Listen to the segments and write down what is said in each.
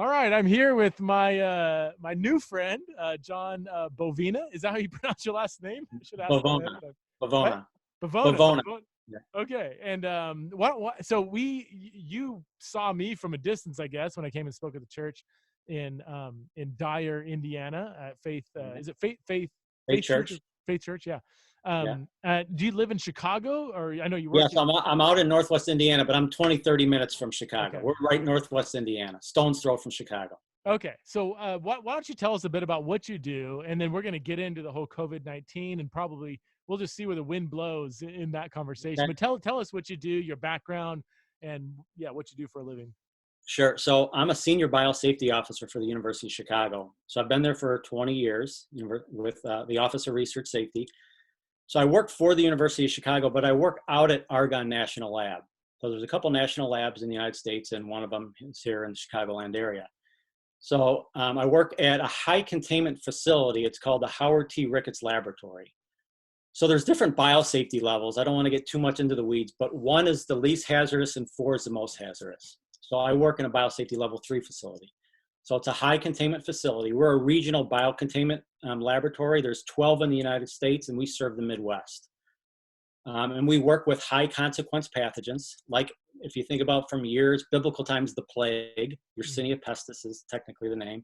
All right, I'm here with my my new friend, John Bovina. Is that how you pronounce your last name? I should ask Bivona. that. What? Bivona. Bivona. Bivona. Bivona. Yeah. Okay, and what? So you saw me from a distance, I guess, when I came and spoke at the church in Dyer, Indiana, at Faith. Is it Faith Church. Faith Church? Yeah. Yeah. Do you live in Chicago, or I know you work? Yes, I'm out in Northwest Indiana, but I'm 30 minutes from Chicago. Okay. We're right Northwest Indiana, stone's throw from Chicago. Okay, so why don't you tell us a bit about what you do, and then we're going to get into the whole COVID-19, and probably we'll just see where the wind blows in that conversation. Okay. But tell us what you do, your background, and what you do for a living. Sure. So I'm a Senior Biosafety Officer for the University of Chicago. So I've been there for 20 years with the Office of Research Safety. So I work for the University of Chicago, but I work out at Argonne National Lab. So there's a couple national labs in the United States, and one of them is here in the Chicagoland area. So I work at a high containment facility. It's called the Howard T. Ricketts Laboratory. So there's different biosafety levels. I don't want to get too much into the weeds, but 1 is the least hazardous and 4 is the most hazardous. So I work in a biosafety level 3 facility. So it's a high containment facility. We're a regional biocontainment laboratory. There's 12 in the United States, and we serve the Midwest. And we work with high consequence pathogens, like if you think about from years, biblical times, the plague, Yersinia pestis is technically the name.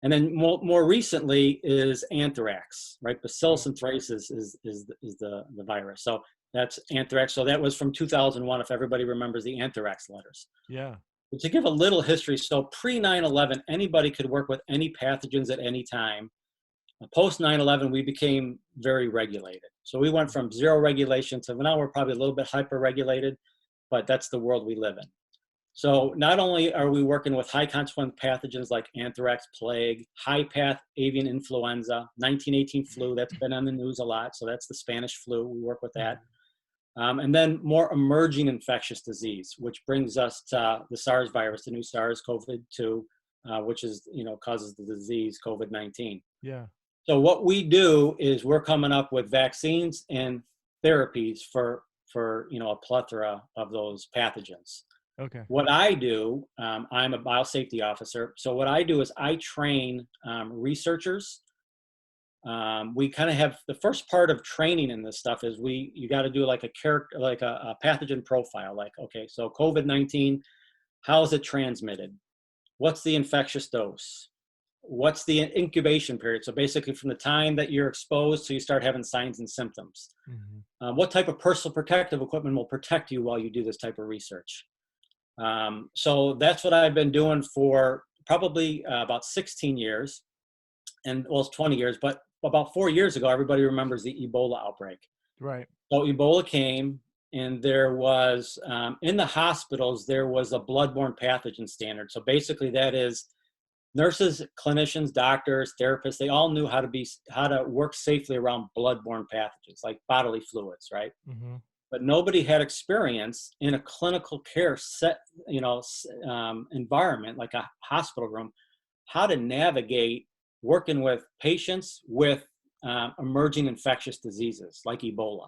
And then more recently is anthrax, right? Bacillus anthracis is the virus. So that's anthrax. So that was from 2001, if everybody remembers the anthrax letters. Yeah. But to give a little history, so pre 9/11, anybody could work with any pathogens at any time. Post 9/11, we became very regulated. So we went from 0 regulation to now we're probably a little bit hyper-regulated, but that's the world we live in. So not only are we working with high consequence pathogens like anthrax, plague, high path avian influenza, 1918 flu, that's been on the news a lot. So that's the Spanish flu. We work with that. And then more emerging infectious disease, which brings us to the SARS virus, the new SARS COVID-2, which is, causes the disease COVID-19. Yeah. So what we do is we're coming up with vaccines and therapies for a plethora of those pathogens. Okay. What I do, I'm a biosafety officer. So what I do is I train researchers. We kind of have the first part of training in this stuff is you got to do like a pathogen profile. Like, okay, so COVID-19, how is it transmitted? What's the infectious dose? What's the incubation period? So basically from the time that you're exposed to you start having signs and symptoms. Mm-hmm. What type of personal protective equipment will protect you while you do this type of research? So that's what I've been doing for probably about 16 years. And well, it's 20 years, but about 4 years ago, everybody remembers the Ebola outbreak. Right. So Ebola came, and there was, in the hospitals, there was a blood-borne pathogen standard. So basically that is nurses, clinicians, doctors, therapists, they all knew how to work safely around blood-borne pathogens, like bodily fluids, right? Mm-hmm. But nobody had experience in a clinical care environment, like a hospital room, how to navigate working with patients with emerging infectious diseases like Ebola.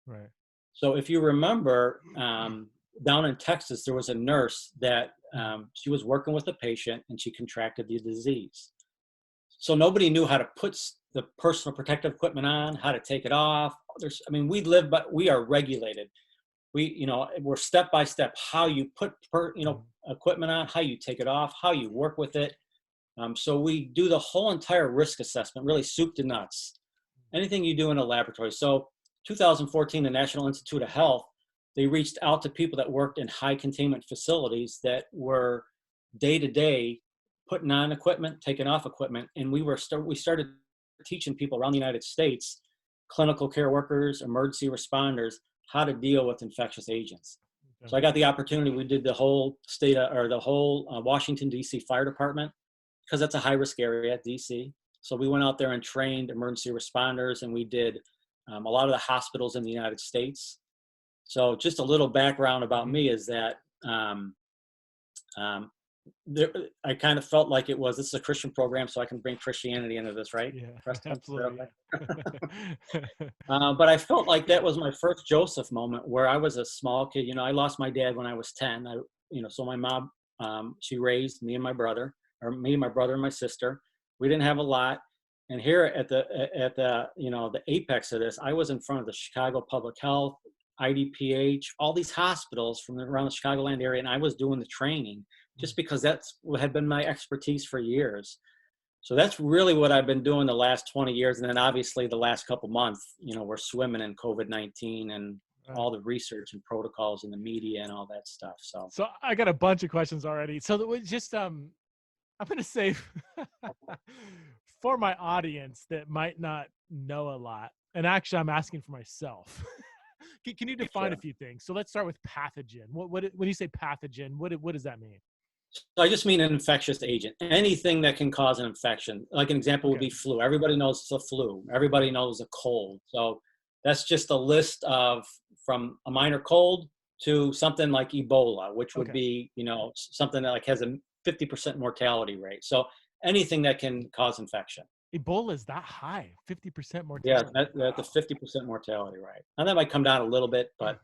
Right. So if you remember, down in Texas, there was a nurse that she was working with a patient and she contracted the disease. So nobody knew how to put the personal protective equipment on, how to take it off. But we are regulated. We're step by step how you put equipment on, how you take it off, how you work with it. So we do the whole entire risk assessment, really soup to nuts. Anything you do in a laboratory. So 2014, the National Institute of Health, they reached out to people that worked in high containment facilities that were day to day putting on equipment, taking off equipment. And we started teaching people around the United States, clinical care workers, emergency responders, how to deal with infectious agents. Okay. So I got the opportunity. We did the whole Washington, D.C. Fire Department, because that's a high risk area at DC. So we went out there and trained emergency responders, and we did a lot of the hospitals in the United States. So just a little background about me is that I kind of felt like this is a Christian program, so I can bring Christianity into this, right? Yeah, absolutely. But I felt like that was my first Joseph moment, where I was a small kid. I lost my dad when I was 10. So my mom, she raised me and my brother, or me, my brother, and my sister. We didn't have a lot. And here at the the apex of this, I was in front of the Chicago Public Health, IDPH, all these hospitals from around the Chicagoland area, and I was doing the training just because that's what had been my expertise for years. So that's really what I've been doing the last 20 years. And then obviously the last couple months, we're swimming in COVID-19 and all the research and protocols in the media and all that stuff. So I got a bunch of questions already. So that was just, I'm going to say for my audience that might not know a lot, and actually I'm asking for myself, can you define a few things? So let's start with pathogen. When you say pathogen, what does that mean? So I just mean an infectious agent, anything that can cause an infection. Like an example would be flu. Everybody knows it's a flu. Everybody knows a cold. So that's just a list of from a minor cold to something like Ebola, which would be, something that like has a 50% mortality rate. So anything that can cause infection. Ebola is that high, 50% mortality. Yeah, that's a 50% mortality rate. And that might come down a little bit, but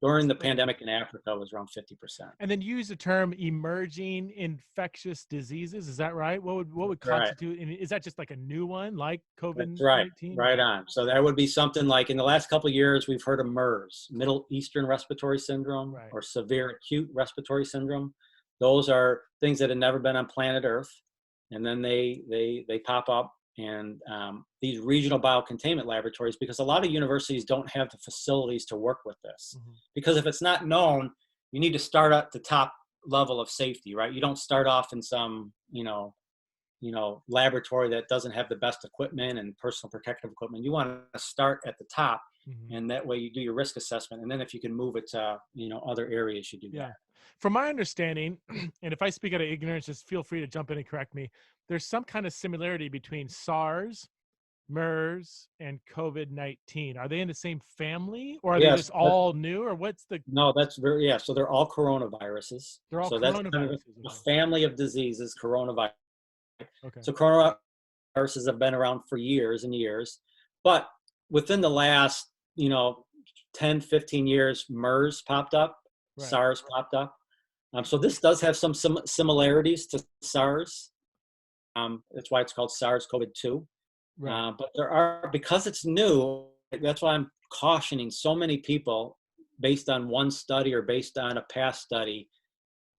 during the pandemic in Africa, it was around 50%. And then you use the term emerging infectious diseases. Is that right? What would constitute? Right. Is that just like a new one, like COVID-19? That's right on. So that would be something like in the last couple of years, we've heard of MERS, Middle Eastern Respiratory Syndrome, or severe acute respiratory syndrome. Those are things that have never been on planet Earth, and then they pop up. And these regional biocontainment laboratories, because a lot of universities don't have the facilities to work with this. Because if it's not known, you need to start at the top level of safety, right? You don't start off in some, laboratory that doesn't have the best equipment and personal protective equipment. You want to start at the top, and that way you do your risk assessment. And then if you can move it to, other areas, you do that. From my understanding, and if I speak out of ignorance, just feel free to jump in and correct me. There's some kind of similarity between SARS, MERS, and COVID-19. Are they in the same family, or are they just all new, or what's the? No, that's so they're all coronaviruses. They're all coronaviruses. That's kind of a family of diseases, coronavirus. Okay. So coronaviruses have been around for years and years, but within the last, 10, 15 years, MERS popped up, SARS popped up. So this does have some similarities to SARS. That's why it's called SARS-CoV-2. But there are, because it's new, that's why I'm cautioning so many people based on one study or based on a past study.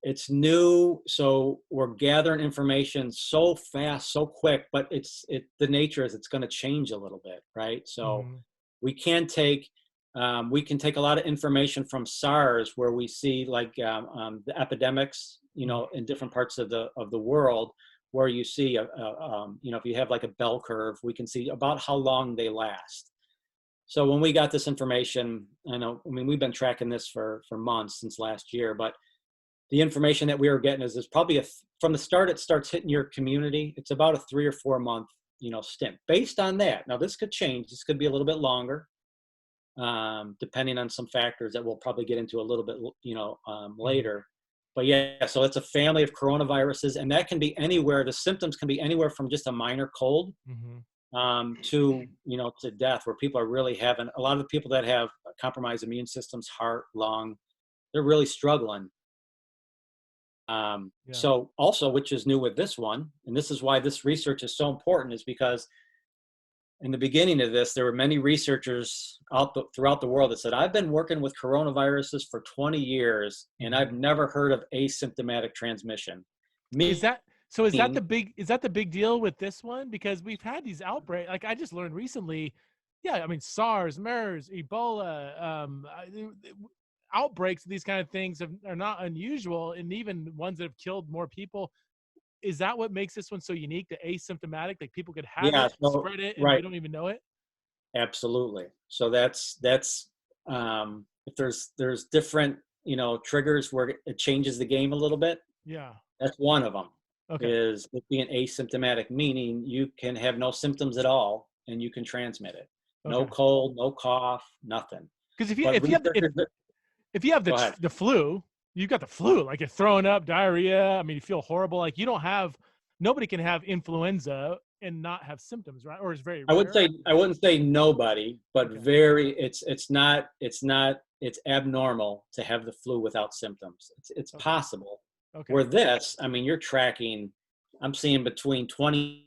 It's new, so we're gathering information so fast, so quick, but the nature is it's going to change a little bit, right? So we can take a lot of information from SARS, where we see like the epidemics, in different parts of the world, where you see, if you have like a bell curve, we can see about how long they last. So when we got this information, we've been tracking this for months, since last year, but the information that we were getting is probably from the start, it starts hitting your community. It's about a 3 or 4 month, stint based on that. Now this could change. This could be a little bit longer, depending on some factors that we'll probably get into a little bit, later. But so it's a family of coronaviruses, and that can be anywhere. The symptoms can be anywhere from just a minor cold to, to death, where people are really having, a lot of the people that have compromised immune systems, heart, lung, they're really struggling. So also, which is new with this one, and this is why this research is so important, is because in the beginning of this, there were many researchers throughout the world that said, I've been working with coronaviruses for 20 years, and I've never heard of asymptomatic transmission. Is that the big deal with this one? Because we've had these outbreaks. Like I just learned recently, SARS, MERS, Ebola, outbreaks of these kind of things are not unusual, and even ones that have killed more people. Is that what makes this one so unique, the asymptomatic? Like people could have it, spread it, and they don't even know it? Absolutely. So that's if there's different, triggers where it changes the game a little bit. Yeah. That's one of them. Okay. Is it being asymptomatic, meaning you can have no symptoms at all and you can transmit it. Okay. No cold, no cough, nothing. Because if you have the flu, you've got the flu, like you're throwing up, diarrhea. You feel horrible. Like nobody can have influenza and not have symptoms, right? Or it's very rare. I wouldn't say nobody, but it's abnormal to have the flu without symptoms. It's possible. Okay. Where this, you're tracking I'm seeing between 20%.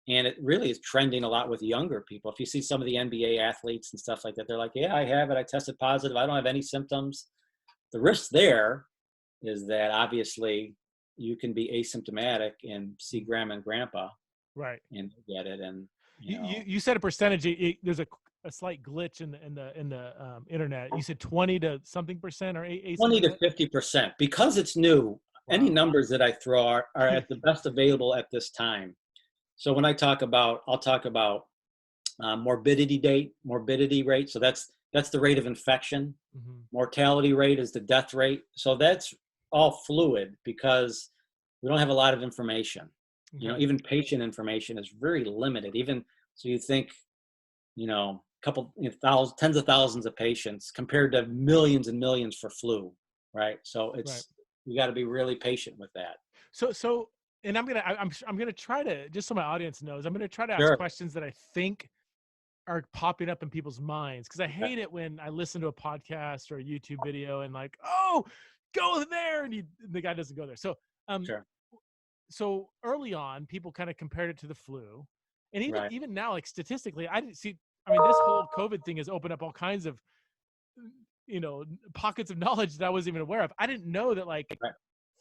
And it really is trending a lot with younger people. If you see some of the NBA athletes and stuff like that, they're like, yeah, I have it. I tested positive. I don't have any symptoms. The risk there is that obviously you can be asymptomatic and see grandma and grandpa Right. and get it. And you said a percentage. There's a slight glitch in the internet. You said 20 to something percent or 20 to 50%, because it's new. Wow. Any numbers that I throw are at the best available at this time. So when I talk about, I'll talk about morbidity rate. So that's the rate of infection. Mm-hmm. Mortality rate is the death rate. So that's all fluid because we don't have a lot of information. Okay. Even patient information is very limited. Even so, you think, couple tens of thousands of patients compared to millions and millions for flu, right? So you got to be really patient with that. So. And I'm gonna try to, just so my audience knows, I'm gonna try to ask questions that I think are popping up in people's minds, because I hate it when I listen to a podcast or a YouTube video and like, oh, go there, and the guy doesn't go there. So so early on, people kind of compared it to the flu, and even now, like statistically, I didn't see. I mean, this whole COVID thing has opened up all kinds of pockets of knowledge that I wasn't even aware of. I didn't know that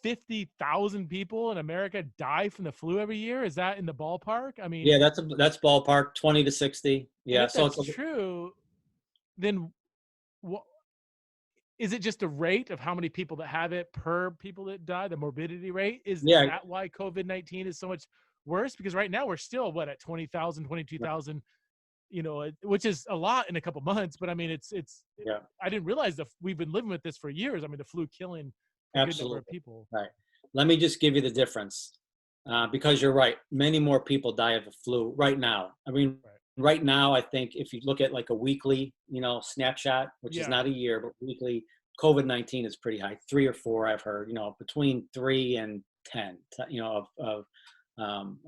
50,000 people in America die from the flu every year. Is that in the ballpark? I mean, yeah, that's ballpark, 20 to 60. Yeah, if that's true, then what is it? Just the rate of how many people that have it per people that die? The morbidity rate is that why COVID-19 is so much worse? Because right now we're still at 20,000, 22,000. Which is a lot in a couple months. But I mean, it's I didn't realize that we've been living with this for years. I mean, the flu killing a good number of people. Right. Let me just give you the difference, because you're right. Many more people die of the flu right now. I mean, right now, I think if you look at like a weekly, snapshot, which is not a year, but weekly, COVID-19 is pretty high. 3 or 4, I've heard, between 3 and 10, of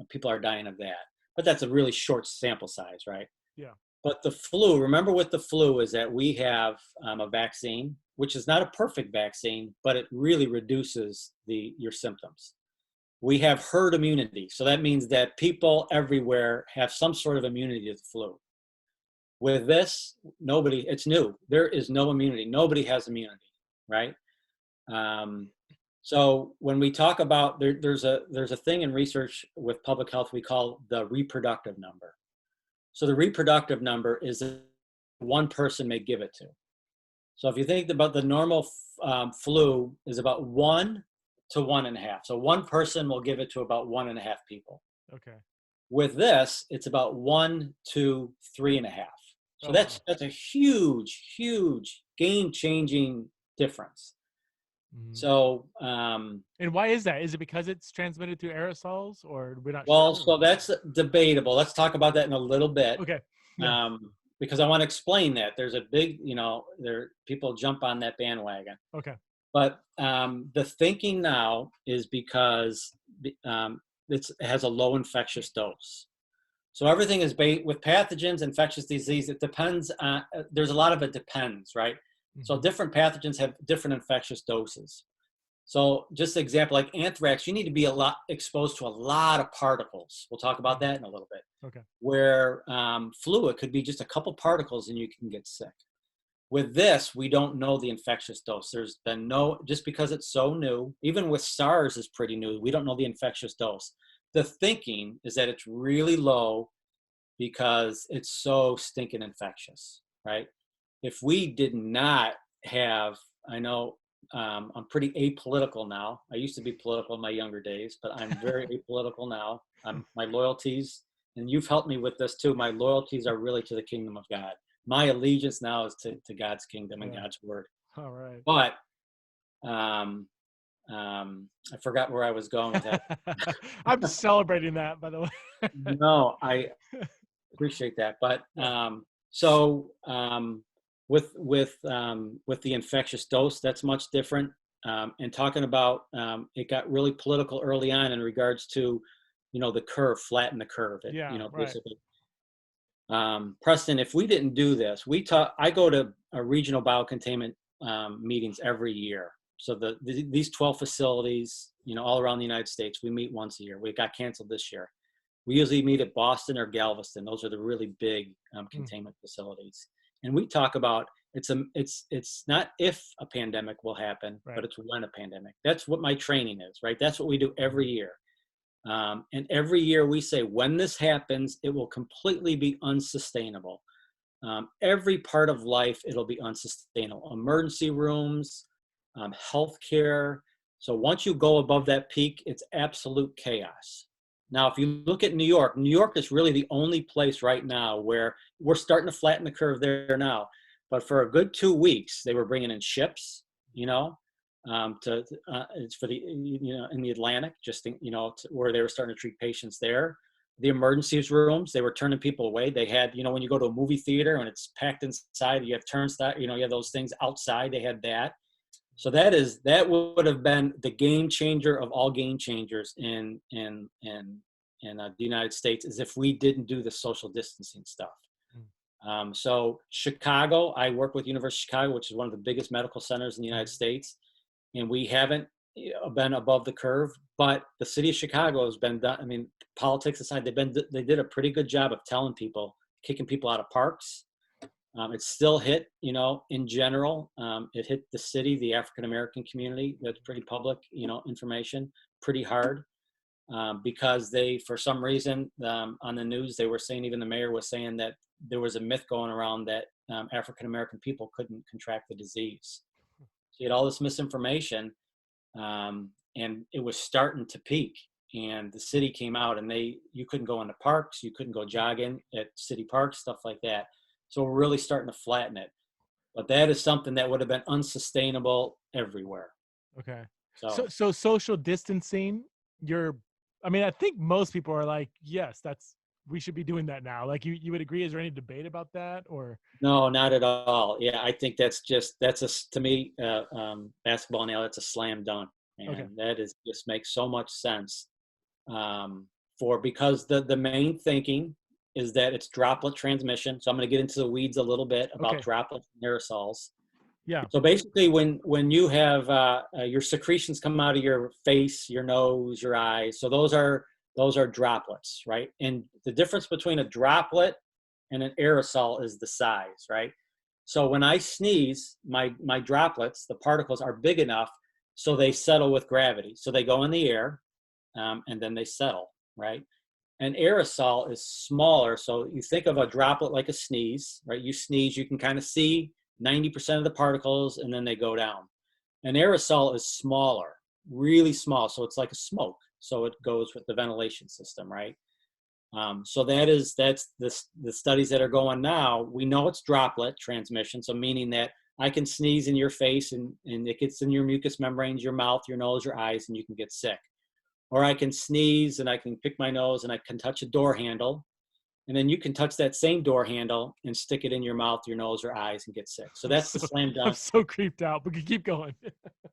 people are dying of that. But that's a really short sample size, right? Yeah. But the flu, remember with the flu is that we have a vaccine, which is not a perfect vaccine, but it really reduces your symptoms. We have herd immunity. So that means that people everywhere have some sort of immunity to the flu. With this, it's new. There is no immunity. Nobody has immunity, right? So when we talk about, there's a thing in research with public health we call the reproductive number. So the reproductive number is one person may give it to. So if you think about the normal flu is about 1 to 1.5. So one person will give it to about 1.5 people. Okay. With this, it's about 1 to 3.5. So that's a huge, huge game-changing difference. Mm-hmm. So, and why is that? Is it because it's transmitted through aerosols, or we're not sure? Sure? So that's debatable. Let's talk about that in a little bit. Okay. Yeah. Because I want to explain that there's a big, people jump on that bandwagon. Okay. But the thinking now is because it has a low infectious dose. So everything is with pathogens, infectious disease. It depends on. There's a lot of it depends, right? Mm-hmm. So different pathogens have different infectious doses. So just an example, like anthrax, you need to be exposed to a lot of particles. We'll talk about that in a little bit. Okay. Where flu, it could be just a couple particles and you can get sick. With this, we don't know the infectious dose. There's been just because it's so new, even with SARS is pretty new, we don't know the infectious dose. The thinking is that it's really low because it's so stinking infectious, right? If we did not have, I know I'm pretty apolitical now. I used to be political in my younger days, but I'm very apolitical now. My loyalties, and you've helped me with this too, my loyalties are really to the kingdom of God. My allegiance now is to God's kingdom and God's word. All right. But I forgot where I was going with that. I'm celebrating that, by the way. No, I appreciate that. But with the infectious dose, that's much different. And talking about it got really political early on in regards to, the curve, flatten the curve. Basically. Preston, if we didn't do this, I go to regional biocontainment meetings every year. So these 12 facilities, you know, all around the United States, we meet once a year. We got canceled this year. We usually meet at Boston or Galveston. Those are the really big containment facilities. And we talk about it's not if a pandemic will happen, but it's when a pandemic. That's what my training is, right? That's what we do every year. And every year we say, when this happens, it will completely be unsustainable. Every part of life, it'll be unsustainable. Emergency rooms, healthcare. So once you go above that peak, it's absolute chaos. Now, if you look at New York is really the only place right now where we're starting to flatten the curve there now. But for a good 2 weeks, they were bringing in ships, you know, it's for the, you know, in the Atlantic, just, you know, where they were starting to treat patients there. The emergencies rooms, they were turning people away. They had, you know, when you go to a movie theater and it's packed inside, you have turnstiles, you know, you have those things outside. They had that. So that would have been the game changer of all game changers in the United States, is if we didn't do the social distancing stuff. So Chicago, I work with University of Chicago, which is one of the biggest medical centers in the United States, and we haven't been above the curve. But the city of Chicago has been done. I mean, politics aside, they did a pretty good job of telling people, kicking people out of parks. It's still hit, you know, in general, it hit the city, the African-American community. That's pretty public, you know, information, pretty hard, because they, for some reason, on the news, they were saying, even the mayor was saying that there was a myth going around that African-American people couldn't contract the disease. So you had all this misinformation, and it was starting to peak. And the city came out, and you couldn't go into parks, you couldn't go jogging at city parks, stuff like that. So we're really starting to flatten it. But that is something that would have been unsustainable everywhere. Okay. So social distancing, I mean, I think most people are like, yes, we should be doing that now. Like you would agree? Is there any debate about that, or? No, not at all. Yeah, I think to me, basketball now, that's a slam dunk. And that just makes so much sense, because the main thinking is that it's droplet transmission. So I'm going to get into the weeds a little bit about droplets and aerosols. Yeah. So basically, when you have your secretions come out of your face, your nose, your eyes, so those are droplets, right? And the difference between a droplet and an aerosol is the size, right? So when I sneeze, my droplets, the particles, are big enough so they settle with gravity. So they go in the air, and then they settle, right? An aerosol is smaller. So you think of a droplet like a sneeze, right? You sneeze, you can kind of see 90% of the particles, and then they go down. An aerosol is smaller, really small. So it's like a smoke. So it goes with the ventilation system, right? So that's the studies that are going now. We know it's droplet transmission. So meaning that I can sneeze in your face and it gets in your mucous membranes, your mouth, your nose, your eyes, and you can get sick. Or I can sneeze and I can pick my nose and I can touch a door handle, and then you can touch that same door handle and stick it in your mouth, your nose, or eyes and get sick. So that's the slam dunk. I'm so creeped out, but keep going.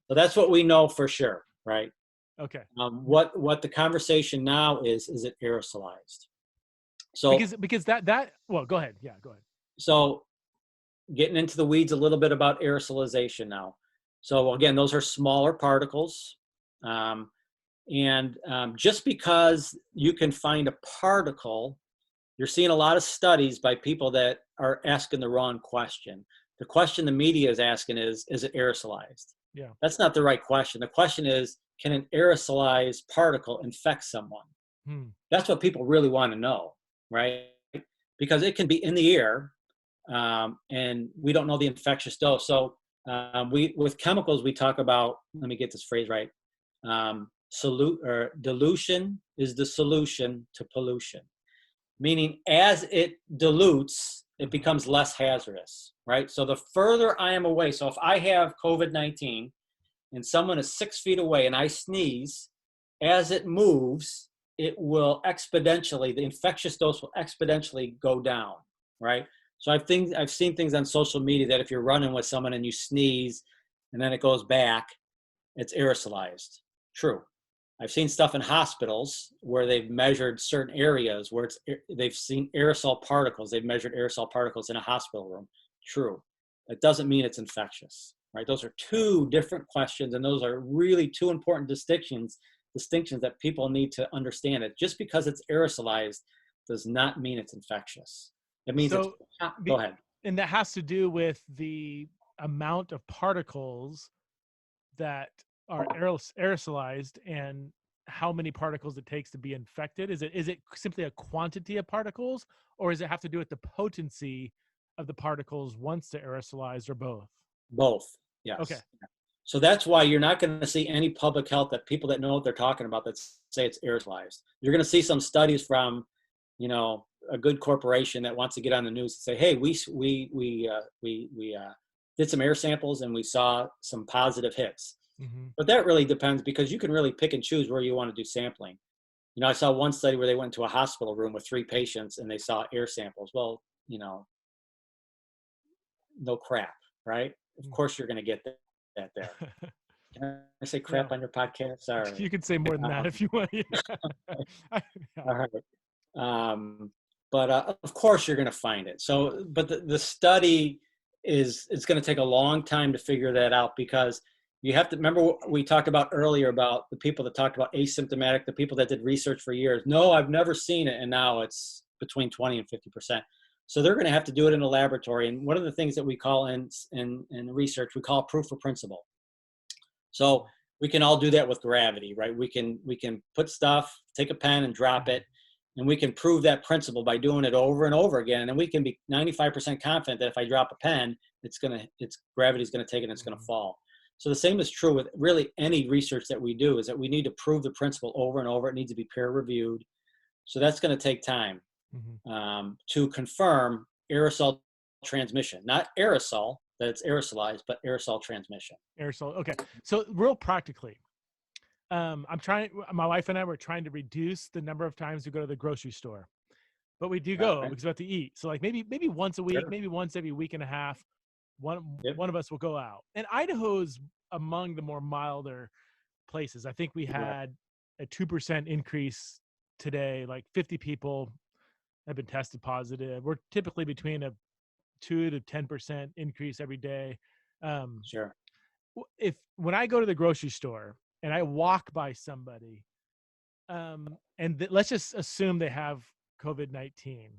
So that's what we know for sure, right? Okay. What the conversation now is it aerosolized? So because that well, go ahead. Yeah, go ahead. So getting into the weeds a little bit about aerosolization now. So again, those are smaller particles. Just because you can find a particle, you're seeing a lot of studies by people that are asking the wrong question. The question the media is asking is it aerosolized? Yeah. That's not the right question. The question is, can an aerosolized particle infect someone? That's what people really want to know, right? Because it can be in the air, and we don't know the infectious dose. So with chemicals, we talk about, let me get this phrase right, dilution is the solution to pollution. Meaning as it dilutes, it becomes less hazardous, right? So the further I am away, so if I have COVID-19 and someone is 6 feet away and I sneeze, as it moves, it will exponentially, the infectious dose will exponentially go down, right? So I've seen things on social media that if you're running with someone and you sneeze and then it goes back, it's aerosolized. True. I've seen stuff in hospitals where they've measured certain areas where they've seen aerosol particles. They've measured aerosol particles in a hospital room. True. That doesn't mean it's infectious. right? Those are two different questions, and those are really two important distinctions that people need to understand. It just because it's aerosolized does not mean it's infectious. It means So, go ahead. And that has to do with the amount of particles that are aerosolized and how many particles it takes to be infected. Is it simply a quantity of particles, or does it have to do with the potency of the particles once they're aerosolized, or both? Both, yes. Okay. So that's why you're not going to see any public health that people that know what they're talking about that say it's aerosolized. You're going to see some studies from, you know, a good corporation that wants to get on the news and say, hey, we did some air samples and we saw some positive hits. Mm-hmm. But that really depends, because you can really pick and choose where you want to do sampling. You know, I saw one study where they went to a hospital room with 3 patients and they saw air samples. Well, you know, no crap, right? Of course you're going to get that there. Can I say crap on your podcast? Sorry. You could say more than that if you want. All right. But of course you're going to find it. So, but the study it's going to take a long time to figure that out, because you have to remember what we talked about earlier about the people that talked about asymptomatic, the people that did research for years. No, I've never seen it. And now it's between 20 and 50%. So they're going to have to do it in a laboratory. And one of the things that we call in research, we call proof of principle. So we can all do that with gravity, right? We can put stuff, take a pen and drop it, and we can prove that principle by doing it over and over again. And then we can be 95% confident that if I drop a pen, gravity's going to take it and it's going to fall. So the same is true with really any research that we do, is that we need to prove the principle over and over. It needs to be peer reviewed. So that's going to take time to confirm aerosol transmission, not aerosol, that it's aerosolized, but aerosol transmission. Aerosol. Okay. So real practically, my wife and I were trying to reduce the number of times we go to the grocery store, but we do go because we have to eat. So like maybe once a week, maybe once every week and a half, one of us will go out. And Idaho's among the more milder places. I think we had a 2% increase today, like 50 people have been tested positive. We're typically between a 2 to 10% increase every day. Sure. When I go to the grocery store and I walk by somebody, let's just assume they have COVID-19,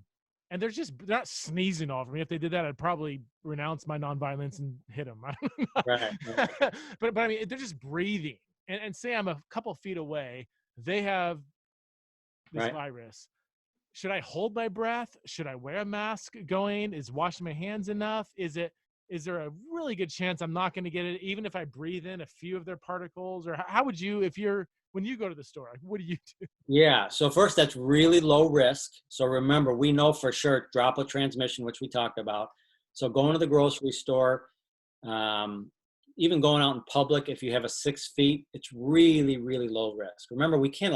and they're not sneezing all over me. If they did that, I'd probably renounce my nonviolence and hit them. Right. But I mean, they're just breathing, and say I'm a couple feet away, they have this virus. Should I hold my breath? Should I wear a mask going? Is washing my hands enough? Is there a really good chance I'm not going to get it, even if I breathe in a few of their particles? Or how would you, when you go to the store, what do you do? Yeah. So first, that's really low risk. So remember, we know for sure droplet transmission, which we talked about. So going to the grocery store, even going out in public, if you have a 6 feet, it's really, really low risk. Remember, we can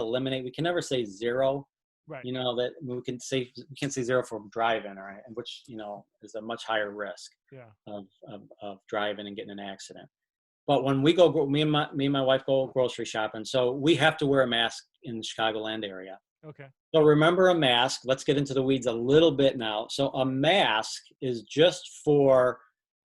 never say zero. Right. You know, that we can't say zero for driving, right? Which, you know, is a much higher risk of driving and getting an accident. But when we go, me and my wife go grocery shopping, so we have to wear a mask in the Chicagoland area. Okay. So remember a mask. Let's get into the weeds a little bit now. So a mask is just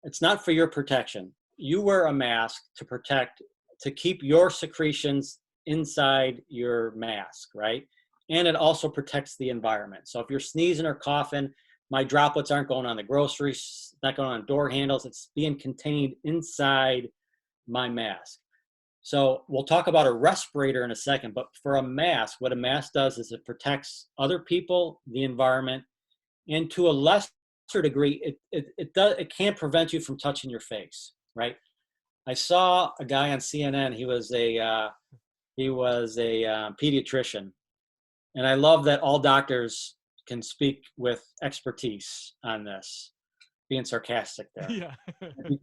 it's not for your protection. You wear a mask to keep your secretions inside your mask, right? And it also protects the environment. So if you're sneezing or coughing, my droplets aren't going on the groceries, not going on door handles. It's being contained inside my mask. So we'll talk about a respirator in a second, but for a mask, what a mask does is it protects other people, the environment, and to a lesser degree, it can't prevent you from touching your face, right? I saw a guy on CNN. He was a pediatrician. And I love that all doctors can speak with expertise on this, being sarcastic there. Yeah.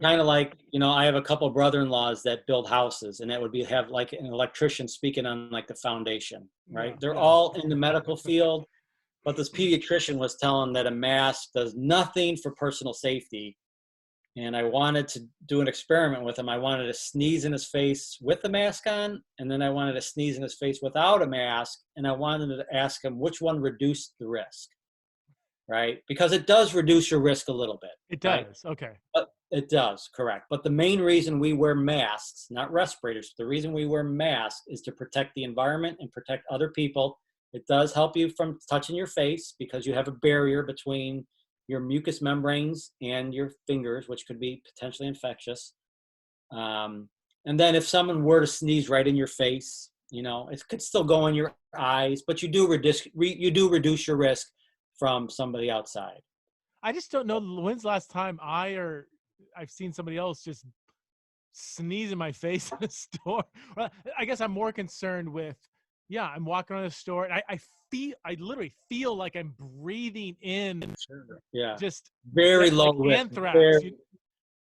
Kind of like, you know, I have a couple of brother-in-laws that build houses, and that would have like an electrician speaking on like the foundation, right? They're all in the medical field, but this pediatrician was telling that a mask does nothing for personal safety. And I wanted to do an experiment with him. I wanted to sneeze in his face with the mask on, and then I wanted to sneeze in his face without a mask, and I wanted to ask him which one reduced the risk, right? Because it does reduce your risk a little bit. It does, right? okay. It does, correct. But the main reason we wear masks, not respirators, the reason we wear masks is to protect the environment and protect other people. It does help you from touching your face because you have a barrier between your mucous membranes and your fingers, which could be potentially infectious. And then if someone were to sneeze right in your face, you know, it could still go in your eyes, but you do reduce your risk from somebody outside. I just don't know when's the last time I've seen somebody else just sneeze in my face in a store. Well, I guess I'm more concerned with, yeah, I'm walking around the store and I literally feel like I'm breathing in Yeah, just very low like risk. anthrax.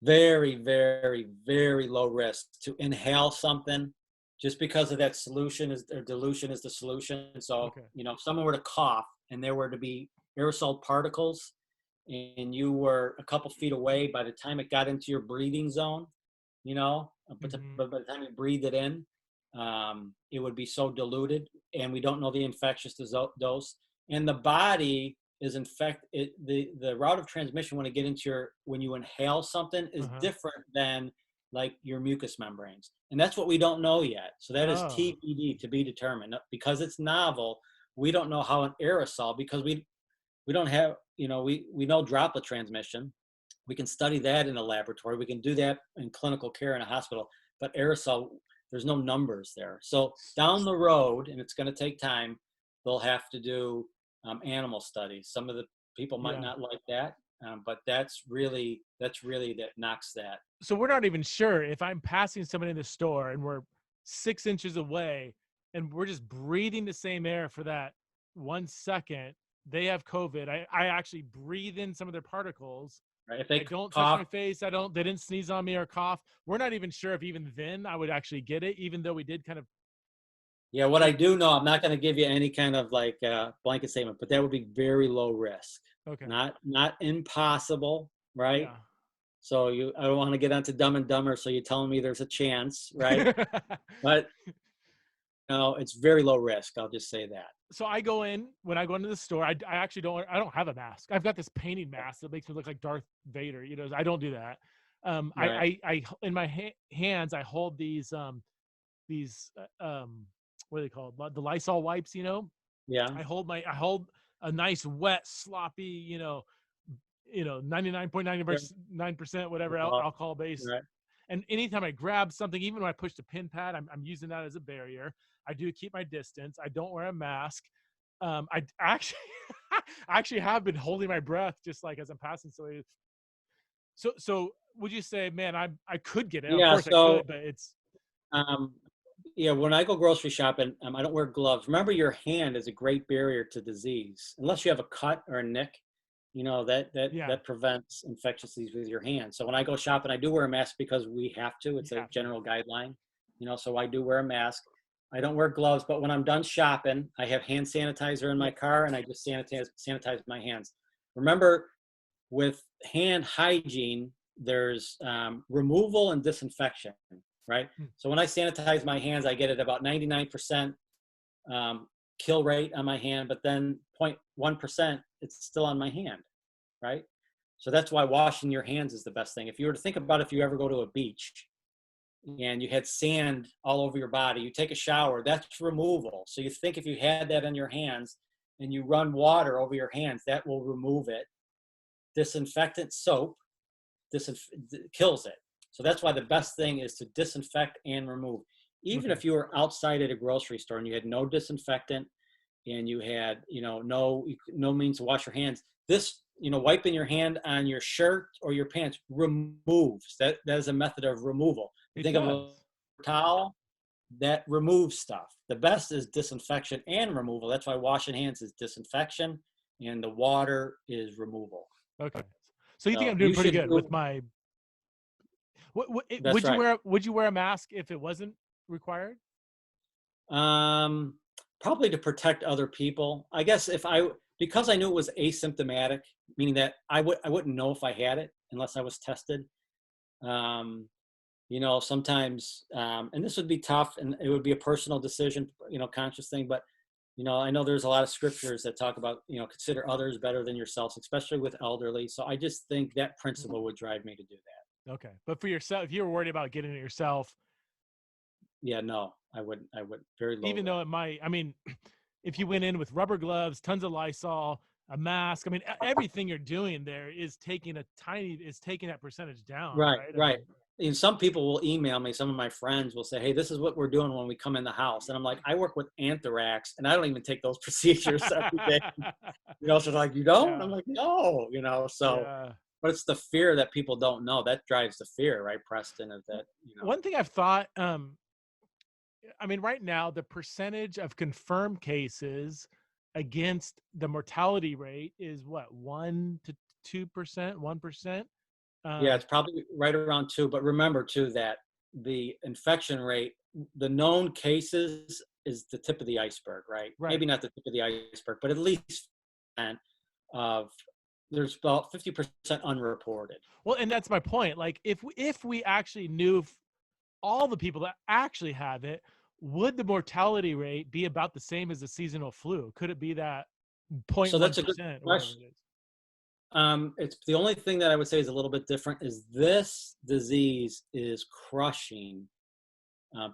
Very, very, very low risk to inhale something just because of that dilution is the solution. So, Okay. you know, if someone were to cough and there were to be aerosol particles and you were a couple feet away, by the time it got into your breathing zone, you know, but by the time you breathe it in, it would be so diluted, and we don't know the infectious dose. And the body is the route of transmission when you inhale something is different than like your mucous membranes. And that's what we don't know yet. So that is TBD, to be determined. Because it's novel, we don't know how an aerosol, because we don't have, you know, we know droplet transmission. We can study that in a laboratory. We can do that in clinical care in a hospital. But aerosol, there's no numbers there. So down the road, and it's going to take time, they'll have to do animal studies. Some of the people might not like that, but that's really that knocks that. So we're not even sure if I'm passing someone in the store and we're 6 inches away and we're just breathing the same air for that 1 second. They have COVID. I actually breathe in some of their particles. Right. If they don't cough, touch my face, they didn't sneeze on me or cough. We're not even sure if even then I would actually get it, even though we did kind of. Yeah, what I do know, I'm not going to give you any kind of like blanket statement, but that would be very low risk. Okay. Not impossible, right? Yeah. So I don't want to get onto Dumb and Dumber. So you're telling me there's a chance, right? But no, it's very low risk. I'll just say that. So when I go into the store, I actually don't have a mask. I've got this painting mask that makes me look like Darth Vader. You know, I don't do that. Right. I in my hands, I hold these what are they called? The Lysol wipes, you know? Yeah. I hold a nice wet, sloppy, 99.99%, whatever alcohol based. Right. And anytime I grab something, even when I push the pin pad, I'm using that as a barrier. I do keep my distance. I don't wear a mask. I actually, actually have been holding my breath just like as I'm passing somebody. So would you say, man, I could get it? Yeah. Of course I could, but it's. Yeah, when I go grocery shopping, I don't wear gloves. Remember, your hand is a great barrier to disease. Unless you have a cut or a nick, you know, that prevents infectious disease with your hand. So when I go shopping, I do wear a mask because we have to. It's a general guideline, you know, so I do wear a mask. I don't wear gloves, but when I'm done shopping, I have hand sanitizer in my car, and I just sanitize my hands. Remember, with hand hygiene, there's removal and disinfection, right? So when I sanitize my hands, I get it about 99% kill rate on my hand, but then 0.1%, it's still on my hand, right? So that's why washing your hands is the best thing. If you were to think about if you ever go to a beach and you had sand all over your body, you take a shower, that's removal. So you think if you had that on your hands and you run water over your hands, that will remove it. Disinfectant soap kills it. So that's why the best thing is to disinfect and remove. Even if you were outside at a grocery store and you had no disinfectant and you had, no means to wash your hands, this, wiping your hand on your shirt or your pants removes. That is a method of removal. Think of a towel that removes stuff. The best is disinfection and removal. That's why washing hands is disinfection and the water is removal. Okay. So you think I'm doing pretty good with my. Would you wear a mask if it wasn't required? Probably to protect other people. I guess because I knew it was asymptomatic, meaning that I wouldn't know if I had it unless I was tested. Sometimes, and this would be tough, and it would be a personal decision, conscious thing. But I know there's a lot of scriptures that talk about, consider others better than yourselves, especially with elderly. So I just think that principle would drive me to do that. Okay. But for yourself, if you were worried about getting it yourself, Yeah, no, I wouldn't. Very low even risk. though it might, I mean, if you went in with rubber gloves, tons of Lysol, a mask, I mean, everything you're doing there is taking that percentage down, Right, right? I right. mean, And some people will email me, some of my friends will say, hey, this is what we're doing when we come in the house. And I'm like, I work with anthrax and I don't even take those procedures every day. So they're like, you don't? yeah, I'm like, no, so, yeah. but it's the fear that people don't know. That drives the fear, right, Preston, is that. One thing I've thought, I mean, right now, the percentage of confirmed cases against the mortality rate is what, 1 to 2%, 1%. Yeah, Um, it's probably right around 2. But remember, too, that the infection rate, the known cases is the tip of the iceberg, right? right. Maybe not the tip of the iceberg, but at least of there's about 50% unreported. Well, and that's my point. Like, if we actually knew all the people that actually have it, would the mortality rate be about the same as the seasonal flu? Could it be that So that's a good 0.1% or whatever question. it is? It's the only thing that I would say is a little bit different is this disease is crushing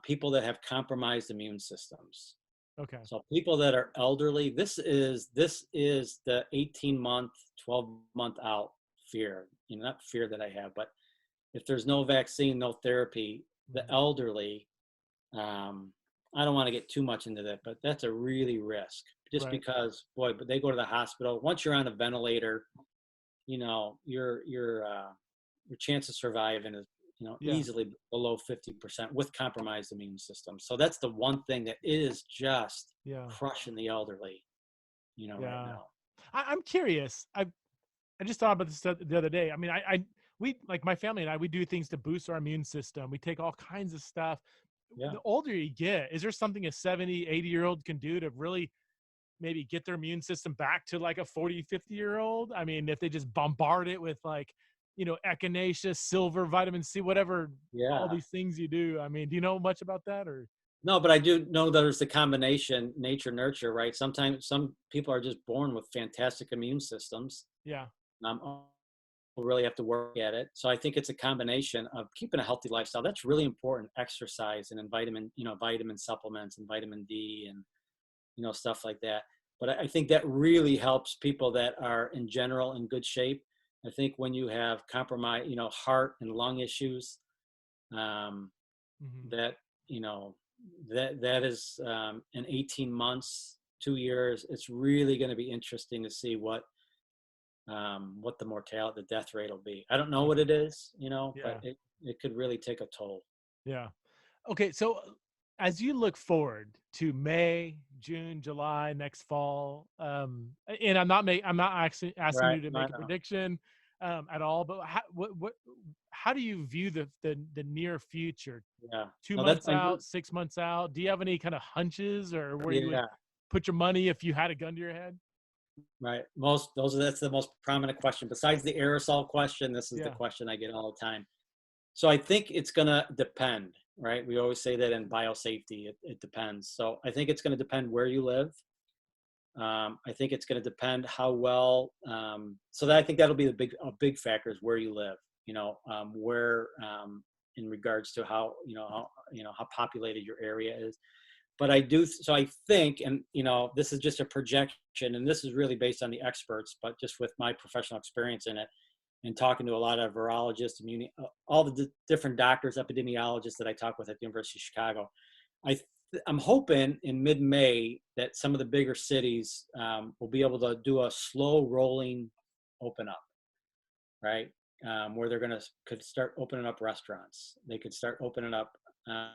people that have compromised immune systems. Okay. So people that are elderly, this is the 18-month, 12-month out fear. Not fear that I have, but if there's no vaccine, no therapy, the Mhm. elderly, I don't want to get too much into that, but that's a really risk. Just Right. because, boy, but they go to the hospital. Once you're on a ventilator, your chance of surviving is Yeah. easily below 50% with compromised immune system. So that's the one thing that is just Yeah. crushing the elderly, right Yeah. now. I'm curious. I just thought about this the other day. I mean, we, like my family and I, we do things to boost our immune system. We take all kinds of stuff. Yeah. The older you get, is there something a 70, 80-year-old can do to really maybe get their immune system back to like a 40, 50-year-old? I mean, if they just bombard it with like, echinacea, silver, vitamin C, whatever, all Yeah. these things you do. I mean, do you know much about that or? No, but I do know there's the combination nature nurture, right? Sometimes some people are just born with fantastic immune systems. Yeah. Um, We'll really have to work at it. So I think it's a combination of keeping a healthy lifestyle. That's really important. Exercise and then vitamin supplements and vitamin D and stuff like that. But I think that really helps people that are in general in good shape. I think when you have compromise, heart and lung issues, um, Hmm. that you know that is in 18 months, 2 years. It's really going to be interesting to see what the mortality, the death rate will be. I don't know what it is, but Yeah. it could really take a toll. Yeah. Okay, so as you look forward to May, June, July, next fall, and I'm not actually asking Right. you to I make a know. prediction at all, but how do you view the near future? Yeah. Two No, that's months I'm out, 6 months out? Do you have any kind of hunches or where you would yeah. put your money if you had a gun to your head? Right. That's the most prominent question. Besides the aerosol question, this is the Yeah. question I get all the time. So I think it's gonna depend, right? We always say that in biosafety, it depends. So I think it's gonna depend where you live. I think it's going to depend how well. So that I think that'll be a big factor is where you live. Where in regards to how populated your area is. But I do. So I think, and this is just a projection, and this is really based on the experts, but just with my professional experience in it, and talking to a lot of virologists, all the different doctors, epidemiologists that I talk with at the University of Chicago. I I'm hoping in mid-May that some of the bigger cities will be able to do a slow rolling open up, right? Where they're could start opening up restaurants. They could start opening up. Uh,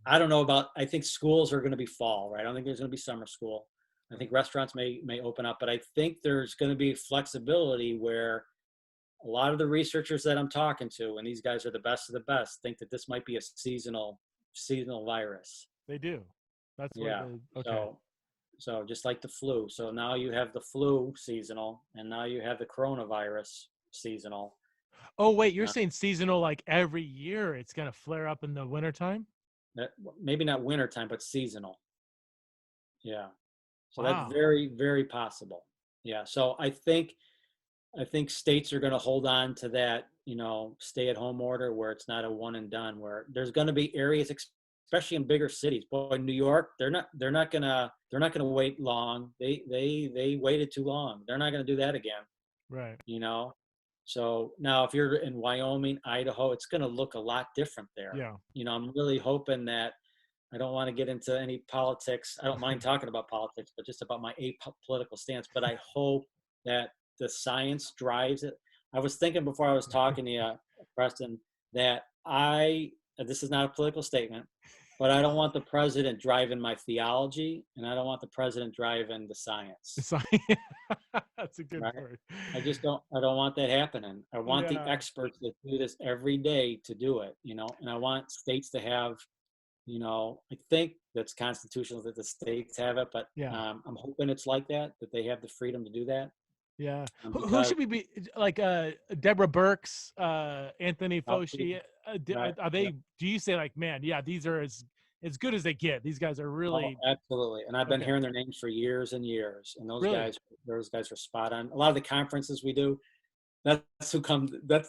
I don't know about. I think schools are going to be fall, right? I don't think there's going to be summer school. I think Right. restaurants may open up, but I think there's going to be flexibility where a lot of the researchers that I'm talking to, and these guys are the best of the best, think that this might be a seasonal virus. They do. That's what Yeah. they okay. So just like the flu. So now you have the flu seasonal, and now you have the coronavirus seasonal. Oh, wait, you're Uh, saying seasonal like every year it's gonna flare up in the wintertime? that, maybe not wintertime, but seasonal. Yeah. So that's Wow. very, very possible. Yeah. So I think states are going to hold on to that stay-at-home order where it's not a one and done, where there's going to be areas, especially in bigger cities. Boy, New York, they're not gonna wait long. They waited too long. They're not going to do that again. Right. So now if you're in Wyoming, Idaho, it's going to look a lot different there. Yeah. I'm really hoping that, I don't want to get into any politics. I don't mind talking about politics, but just about my apolitical stance. But I hope that the science drives it. I was thinking before I was talking to you, Preston, that this is not a political statement, but I don't want the president driving my theology, and I don't want the president driving the science. That's a good right? word. I don't want that happening. I want the experts that do this every day to do it, and I want states to have, I think that's constitutional that the states have it, but I'm hoping it's like that they have the freedom to do that. Yeah. Who should we be, like Deborah Birx, Anthony Fauci? Are they, do you say like, man, yeah, these are as good as they get. These guys are really. Oh, absolutely. And I've been hearing their names for years and years. And those guys are spot on. A lot of the conferences we do, that's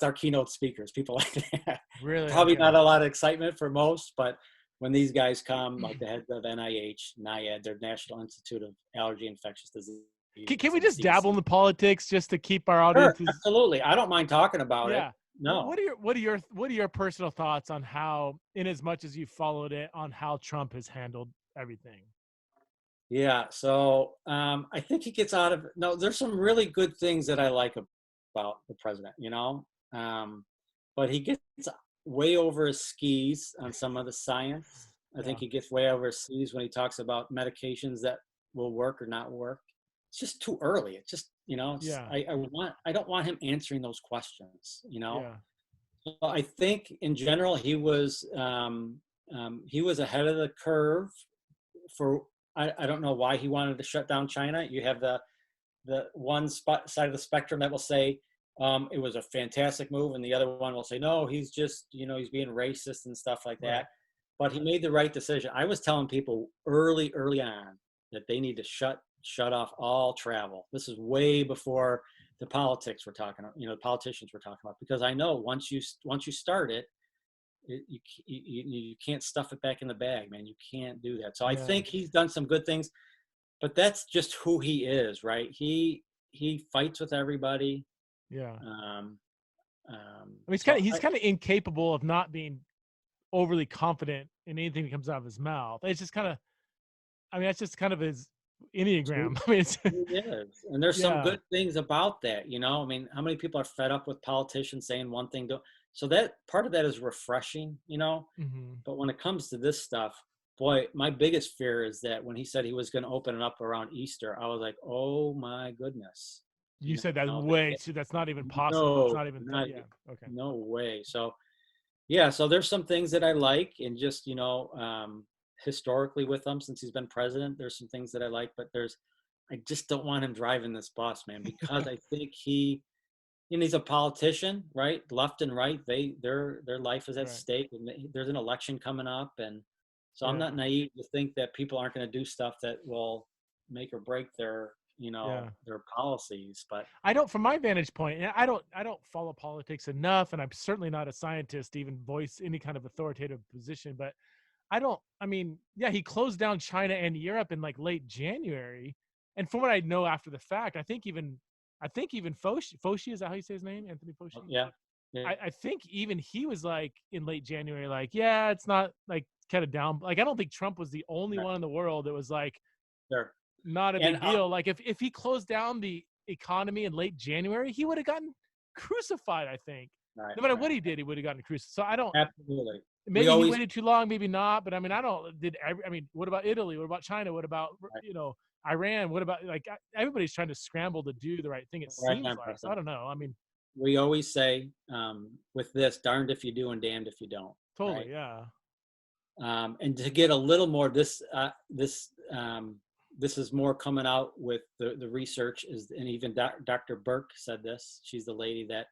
our keynote speakers, people like that. Really? Probably not a lot of excitement for most, but when these guys come, like the heads of NIH, their National Institute of Allergy and Infectious Disease. Can we just dabble in the politics just to keep our audience? Sure, absolutely. I don't mind talking about it. No. What are your personal thoughts on how, in as much as you followed it, on how Trump has handled everything? Yeah. So I think he gets out of, there's some really good things that I like about the president, but he gets way over his skis on some of the science. I think he gets way over his skis when he talks about medications that will work or not work. It's just too early. It's just, I don't want him answering those questions, So I think in general, he was ahead of the curve for, I don't know why he wanted to shut down China. You have the one side of the spectrum that will say it was a fantastic move, and the other one will say, no, he's just, he's being racist and stuff like that. Right. But he made the right decision. I was telling people early on that they need to shut off all travel. This is way before the politics we're talking about, the politicians we're talking about, because I know once you start it, you can't stuff it back in the bag, man. You can't do that. So I think he's done some good things, but that's just who he is, right? He fights with everybody. Yeah. He's kind of incapable of not being overly confident in anything that comes out of his mouth. It's just kind of, that's just kind of his Enneagram. It is. And there's some good things about that, how many people are fed up with politicians saying one thing, so that part of that is refreshing, but when it comes to this stuff, boy, my biggest fear is that when he said he was going to open it up around Easter, I was like, oh my goodness. You said that that's not even possible. No, it's not even, okay. No way. So, so there's some things that I like, and just, historically with him, since he's been president, there's some things that I like, but I just don't want him driving this bus, man, because I think he's a politician, right? Left and right, their life is at stake, and there's an election coming up, and so I'm not naive to think that people aren't going to do stuff that will make or break their their policies. But I don't, from my vantage point, I don't follow politics enough, and I'm certainly not a scientist to even voice any kind of authoritative position, but he closed down China and Europe in like late January. And from what I know after the fact, I think even Fauci, is that how you say his name? Anthony Fauci? Yeah. I think even he was like in late January, like, it's not like kind of down. Like, I don't think Trump was the only one in the world that was like, not a big deal. Like if he closed down the economy in late January, he would have gotten crucified, I think. No matter what he did, he would have gotten crucified. So I don't. Absolutely. Maybe he waited too long, maybe not. But what about Italy? What about China? What about Iran? What about, like, everybody's trying to scramble to do the right thing, it seems like. So I don't know. We always say with this, darned if you do and damned if you don't. Totally, right? Yeah. And to get a little more, this is more coming out with the research, and even Dr. Burke said this. She's the lady that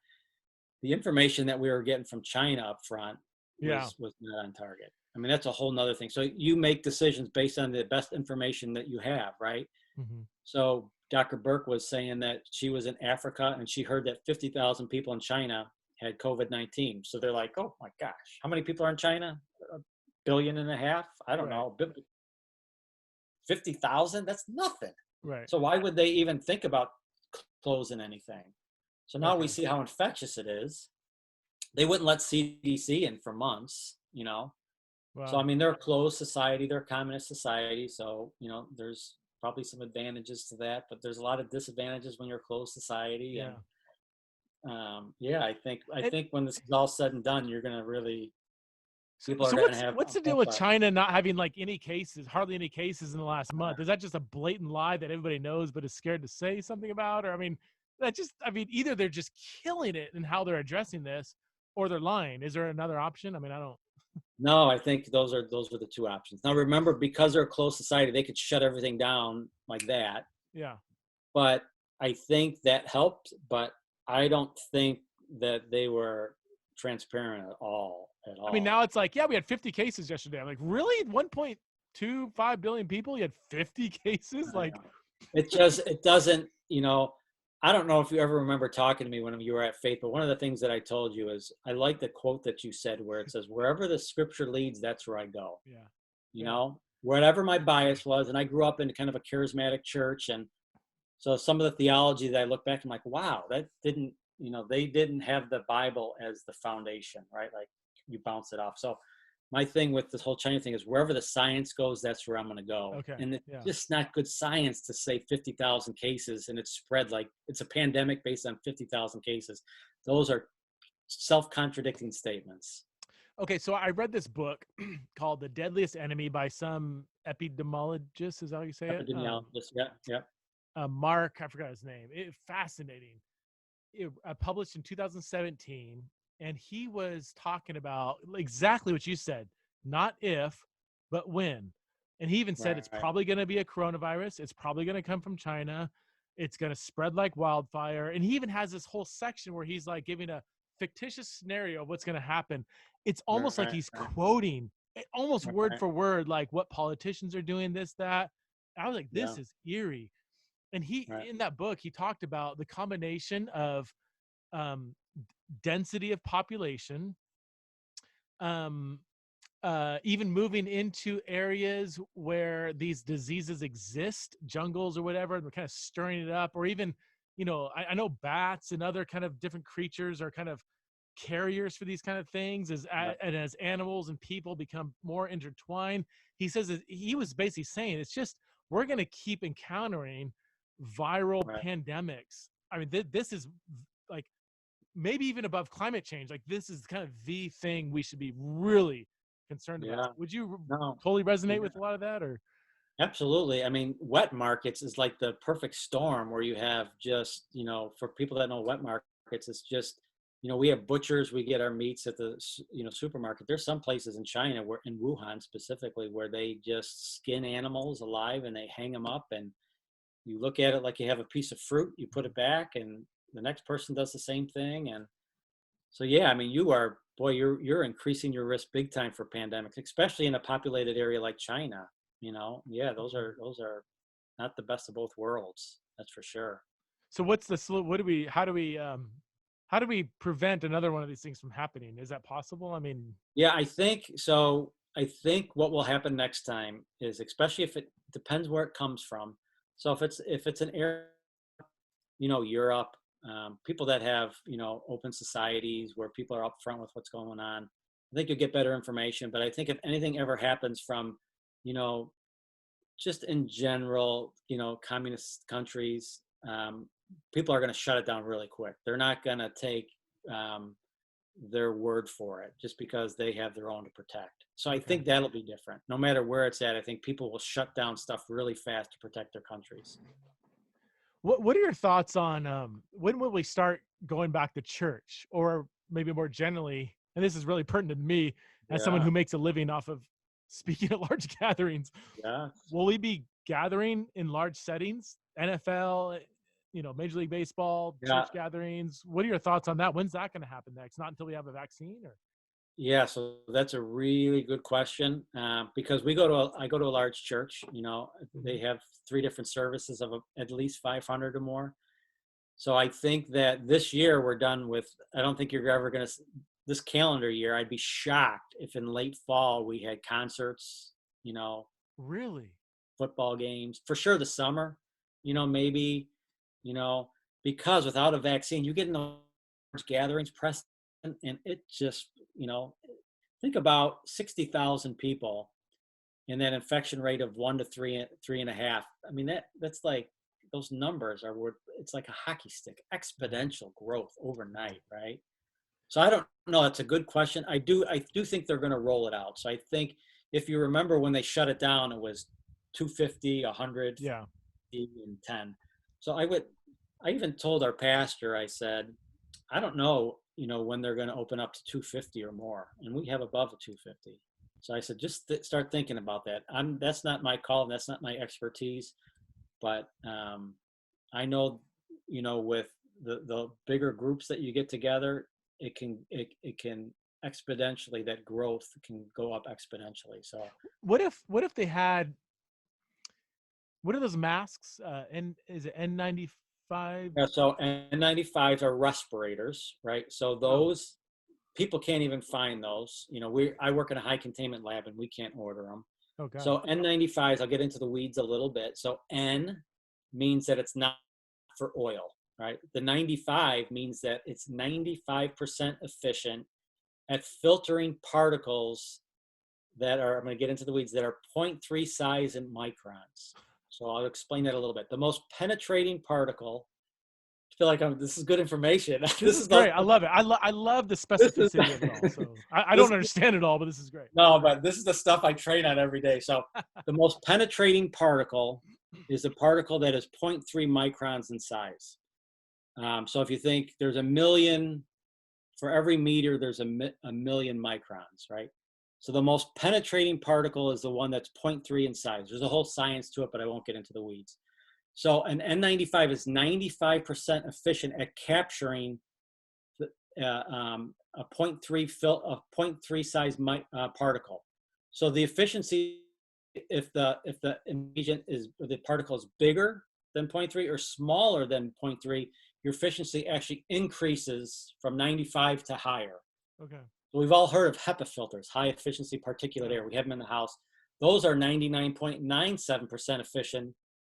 the information that we were getting from China up front was not on target. That's a whole nother thing. So you make decisions based on the best information that you have, right? Mm-hmm. So Dr. Burke was saying that she was in Africa and she heard that 50,000 people in China had COVID-19. So they're like, oh my gosh, how many people are in China? 1.5 billion? I don't Right. know. 50,000? That's nothing. Right. So why would they even think about closing anything? So now we Okay. see how infectious it is. They wouldn't let CDC in for months, you know. So, I Wow. mean, they're a closed society, they're a communist society. So, you know, there's probably some advantages to that, but there's a lot of disadvantages when you're a closed society. Yeah. And yeah, I And think when this is all said and done, you're going to people are so going to have what's the a deal whole with lot. China not having like any cases, hardly any cases in the last month? Is that just a blatant lie that everybody knows but is scared to say something about? Or I mean, either they're just killing it in how they're addressing this, or they're lying. Is there another option? I mean, I don't. No, I think those are the two options. Now, remember, because they're a closed society, they could shut everything down like that. Yeah. But I think that helped, but I don't think that they were transparent at all. I mean, now it's like, yeah, we had 50 cases yesterday. I'm like, really? 1.25 billion people? You had 50 cases? I Like, know. It doesn't, you know, I don't know if you ever remember talking to me when you were at Faith, but one of the things that I told you is I like the quote that you said where it says, wherever the scripture leads, that's where I go. yeah, You yeah, know, whatever my bias was. And I grew up in kind of a charismatic church. And so some of the theology that I look back, I'm like, wow, that didn't, you know, they didn't have the Bible as the foundation, right? Like you bounce it off. So my thing with this whole China thing is wherever the science goes, that's where I'm going to go. okay, And it's yeah. just not good science to say 50,000 cases and it's spread like it's a pandemic based on 50,000 cases. Those are self-contradicting statements. Okay, so I read this book called "The Deadliest Enemy" by some epidemiologist. Is that how you say it? Epidemiologist, yeah, yeah. Mark, I forgot his name. Fascinating. Published in 2017, and he was talking about exactly what you said, not if, but when. And he even said it's Right, probably going to be a coronavirus. It's probably going to come from China. It's going to spread like wildfire. And he even has this whole section where he's like giving a fictitious scenario of what's going to happen. It's almost like right, he's quoting almost word right, for word, like what politicians are doing, this, that. I was like, yeah, this is eerie. And he, right, in that book, he talked about the combination of um, density of population, um, even moving into areas where these diseases exist, jungles or whatever, and we're kind of stirring it up, or even, you know, I know bats and other kind of different creatures are kind of carriers for these kind of things right, and as animals and people become more intertwined. He says that he was basically saying it's just we're going to keep encountering viral right. pandemics. I mean, this is like maybe even above climate change. Like this is kind of the thing we should be really concerned Yeah, about. Would you no, totally resonate yeah. with a lot of that, or? Absolutely. I mean, wet markets is like the perfect storm where you have just, you know, for people that know wet markets, it's just, you know, we have butchers, we get our meats at the, you know, supermarket. There's some places in China where, in Wuhan specifically, where they just skin animals alive and they hang them up and you look at it like you have a piece of fruit, you put it back and the next person does the same thing. And so, yeah, I mean, you're increasing your risk big time for pandemics, especially in a populated area like China. You know, yeah, those are not the best of both worlds. That's for sure. So what's the what do we how do we prevent another one of these things from happening? Is that possible? I mean, Yeah, I think so. I think what will happen next time is, especially if it depends where it comes from. So if it's an area, you know, Europe, people that have, you know, open societies where people are upfront with what's going on, I think you'll get better information. But I think if anything ever happens from, you know, just in general, you know, communist countries, people are going to shut it down really quick. They're not going to take um, their word for it just because they have their own to protect. So I okay. think that'll be different. No matter where it's at, I think people will shut down stuff really fast to protect their countries. What are your thoughts on when will we start going back to church, or maybe more generally? And this is really pertinent to me as someone Yeah, who makes a living off of speaking at large gatherings. yeah. Will we be gathering in large settings? NFL, you know, Major League Baseball, Yeah, church gatherings. What are your thoughts on that? When's that going to happen next? Not until we have a vaccine, or? yeah. So that's a really good question because I go to a large church. You know, they Mhm. have 3 different services of at least 500 or more. So I think that this year we're done with, I don't think you're ever going to, this calendar year, I'd be shocked if in late fall we had concerts, you know, Really? football games, for sure the summer, you know, maybe, you know, because without a vaccine, you get in those gatherings, press, and it just, you know, think about 60,000 people and that infection rate of 1 to 3.5. I mean, that's like, those numbers are worth, it's like a hockey stick, exponential growth overnight, right? So I don't know. That's a good question. I do think they're going to roll it out. So I think if you remember when they shut it down, it was 250, 100, Yeah. and 10. So I even told our pastor, I said, I don't know, you know, when they're going to open up to 250 or more, and we have above the 250. So I said, just start thinking about that. That's not my call, and that's not my expertise, but I know, you know, with the bigger groups that you get together, it can exponentially, that growth can go up exponentially. So What if they had, what are those masks? Is it N95? yeah, so N95s are respirators, right? So Oh, those people can't even find those. You know, I work in a high containment lab and we can't order them. oh God. So N95s, I'll get into the weeds a little bit. So N means that it's not for oil, right? The 95 means that it's 95% efficient at filtering particles that are, I'm going to get into the weeds, that are 0.3 size in microns. So I'll explain that a little bit. The most penetrating particle, I feel like this is good information. This is great. I love it. I love the this is specificity of it all. So I this don't understand it all, but this is great. no, but this is the stuff I train on every day. So the most penetrating particle is a particle that is 0.3 microns in size. So if you think there's a million, for every meter, there's a million microns, right? So the most penetrating particle is the one that's 0.3 in size. There's a whole science to it, but I won't get into the weeds. So an N95 is 95% efficient at capturing a 0.3 size particle. So the efficiency, if the agent is, the particle is bigger than 0.3 or smaller than 0.3, your efficiency actually increases from 95 to higher. Okay. So we've all heard of HEPA filters, high efficiency particulate air. We have them in the house. Those are 99.97%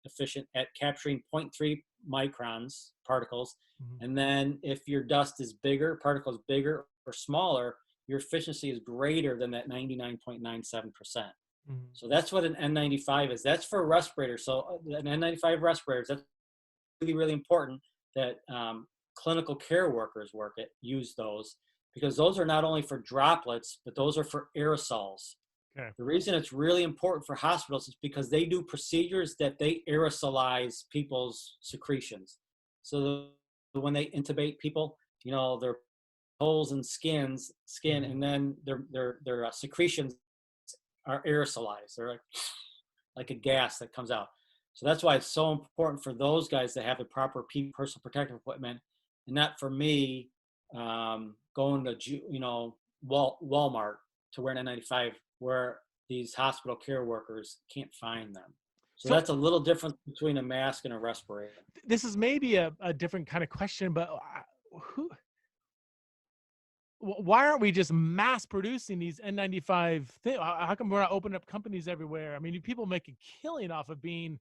efficient at capturing 0.3 microns particles. Mm-hmm. And then if your dust is bigger, particles bigger or smaller, your efficiency is greater than that 99.97%. Mm-hmm. So that's what an N95 is. That's for respirators. So an N95 respirators, that's really, really important that clinical care workers use those, because those are not only for droplets, but those are for aerosols. Okay. The reason it's really important for hospitals is because they do procedures that they aerosolize people's secretions. So when they intubate people, you know, their holes in skin, and then their secretions are aerosolized. They're like a gas that comes out. So that's why it's so important for those guys to have the proper personal protective equipment, and not for me going to, you know, Walmart to wear an N95 where these hospital care workers can't find them. So that's a little different between a mask and a respirator. This is maybe a different kind of question, but why aren't we just mass producing these N95 things? How come we're not opening up companies everywhere? I mean, people make a killing off of being,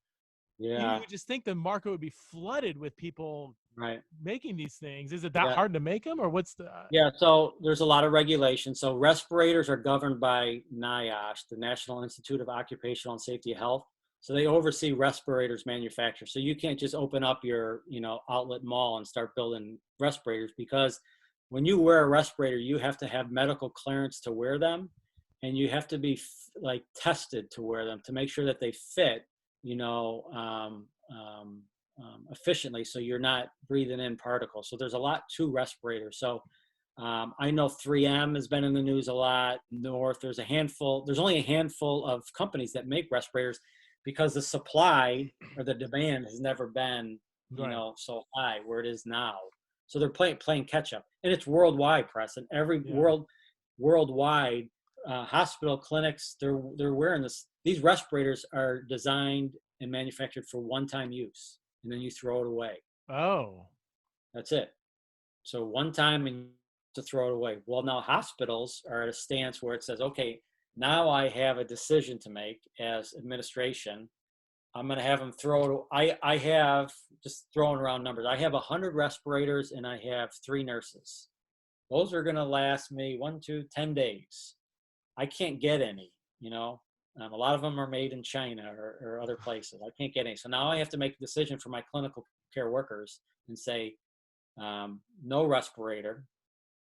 Yeah. you would just think the market would be flooded with people Right. making these things. Is it that Yeah. hard to make them, or what's the? Yeah, so there's a lot of regulation. So respirators are governed by NIEHS, the National Institute of Occupational and Safety Health. So they oversee respirators manufacture. So you can't just open up your, you know, outlet mall and start building respirators, because when you wear a respirator, you have to have medical clearance to wear them, and you have to be like tested to wear them to make sure that they fit, you know, efficiently, so you're not breathing in particles. So there's a lot to respirators. So I know 3M has been in the news a lot. North, there's only a handful of companies that make respirators, because the supply or the demand has never been, you know, so high where it is now. So they're playing catch up, and it's worldwide, press, and every worldwide hospital, clinics, they're wearing this. These respirators are designed and manufactured for one-time use, and then you throw it away. Oh. That's it. So one time and to throw it away. Well, now hospitals are at a stance where it says, okay, now I have a decision to make as administration. I'm going to have them throw it. I have, just throwing around numbers, I have 100 respirators and I have 3 nurses. Those are going to last me 10 days. I can't get any, you know. A lot of them are made in China or other places. I can't get any. So now I have to make a decision for my clinical care workers and say, no respirator,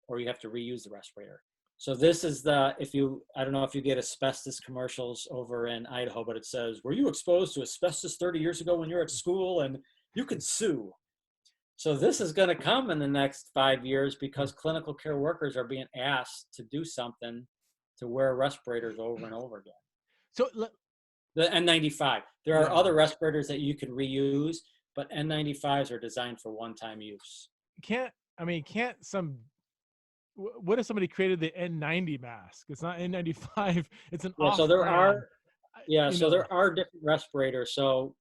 or you have to reuse the respirator. So this is I don't know if you get asbestos commercials over in Idaho, but it says, were you exposed to asbestos 30 years ago when you're at school, and you could sue. So this is going to come in the next 5 years because clinical care workers are being asked to do something to wear respirators over and over again. So the N95, there are other respirators that you can reuse, but N95s are designed for one-time use. What if somebody created the N90 mask? It's not N95. It's an off-brand. So there are, there are different respirators. So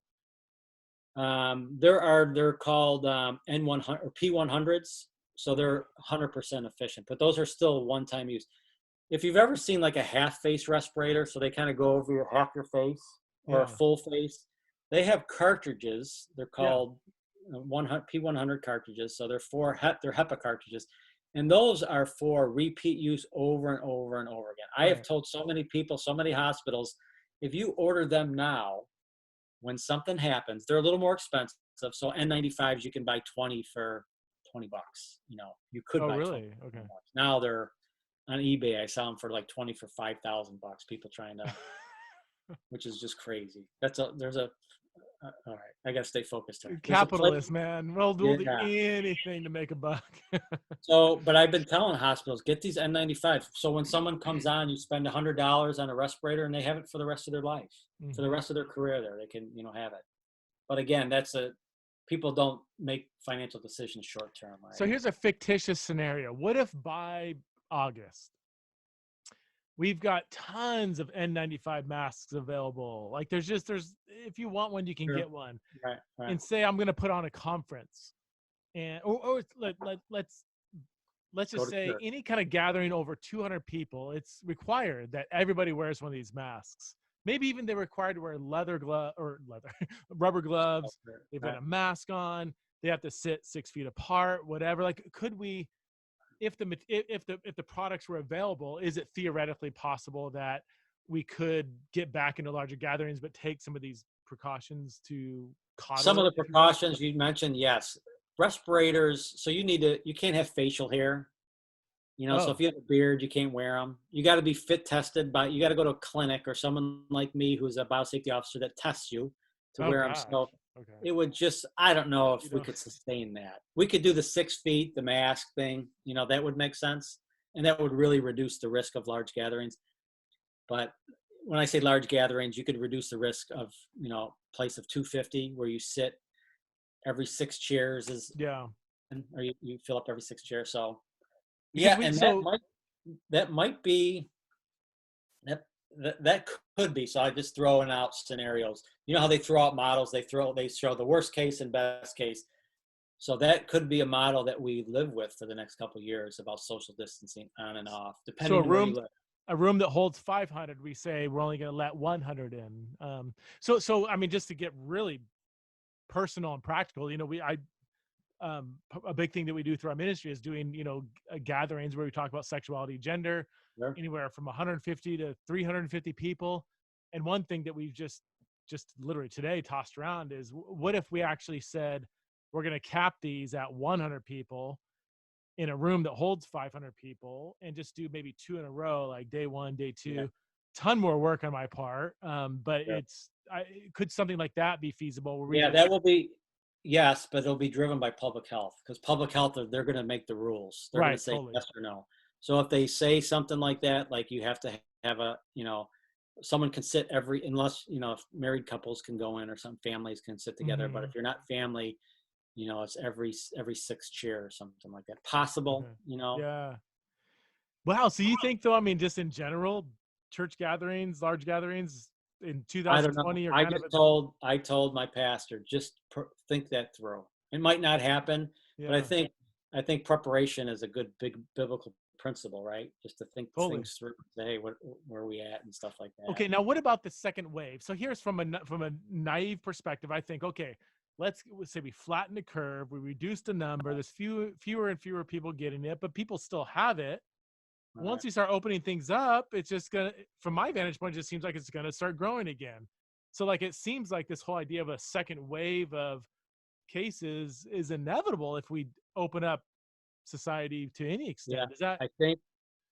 they're called N100 or P100s. So they're 100% efficient, but those are still one-time use. If you've ever seen like a half-face respirator, so they kind of go over half your face, or a full face, they have cartridges. They're called P100 cartridges. So they're Hepa cartridges. And those are for repeat use over and over and over again. I have told so many people, so many hospitals, if you order them now, when something happens, they're a little more expensive. So N95s, you can buy 20 for $20. You know, you could buy 20 for $20. Now they're on eBay. I saw them for like 20 for $5,000. People trying to, which is just crazy. All right, I gotta stay focused here. Capitalist, man. We'll do anything to make a buck. So, but I've been telling hospitals, get these N95s. So when someone comes on, you spend $100 on a respirator and they have it for the rest of their life, for the rest of their career there. They can, have it. But again, people don't make financial decisions short term. Right? So here's a fictitious scenario. What if by August, we've got tons of N95 masks available? Like there's if you want one, you can get one. Right. And say I'm going to put on a conference, and let's just say any kind of gathering over 200 people, it's required that everybody wears one of these masks. Maybe even they're required to wear rubber gloves. They've got a mask on. They have to sit 6 feet apart. Whatever. Like, could we? If the products were available, is it theoretically possible that we could get back into larger gatherings, but take some of these precautions to coddle? Some of the precautions you mentioned, yes. Respirators, so you can't have facial hair. So if you have a beard, you can't wear them. You got to be fit tested you got to go to a clinic or someone like me who's a biosafety officer that tests you to wear them. So it would I don't know if we could sustain that. We could do the 6 feet, the mask thing, that would make sense. And that would really reduce the risk of large gatherings. But when I say large gatherings, you could reduce the risk of, place of 250 where you sit every 6 chairs or you fill up every 6 chairs. So that might be, that could be. So I'm just throwing out scenarios. You know how they throw out models? They show the worst case and best case. So that could be a model that we live with for the next couple of years about social distancing on and off, depending on where you live. A room that holds 500, we say we're only going to let 100 in. So I mean, just to get really personal and practical, a big thing that we do through our ministry is doing, gatherings where we talk about sexuality, gender, anywhere from 150 to 350 people. And one thing that we've just literally today tossed around is, what if we actually said we're going to cap these at 100 people in a room that holds 500 people, and just do maybe 2 in a row, like day 1, day 2. Ton more work on my part, but could something like that be feasible? That will be. Yes, but it'll be driven by public health, because public health, they're going to make the rules. They're going to say yes or no. So if they say something like that, like you have to have someone can sit unless, if married couples can go in or some families can sit together. But if you're not family, it's every 6 chairs or something like that. Possible, Yeah. Wow. So you think, though, I mean, just in general, church gatherings, large gatherings in 2020 I told my pastor, just think that through. It might not happen, But I think preparation is a good big biblical principle, right? Just to think things through, say, hey, where are we at and stuff like that. Okay, now what about the second wave? So here's from a naive perspective. I think, okay, let's say we flatten the curve, we reduce the number. There's fewer and fewer people getting it, but people still have it. Once you start opening things up, it's just gonna, from my vantage point, it just seems like it's gonna start growing again. So like it seems like this whole idea of a second wave of cases is inevitable if we open up society to any extent. Yeah, Is that? I think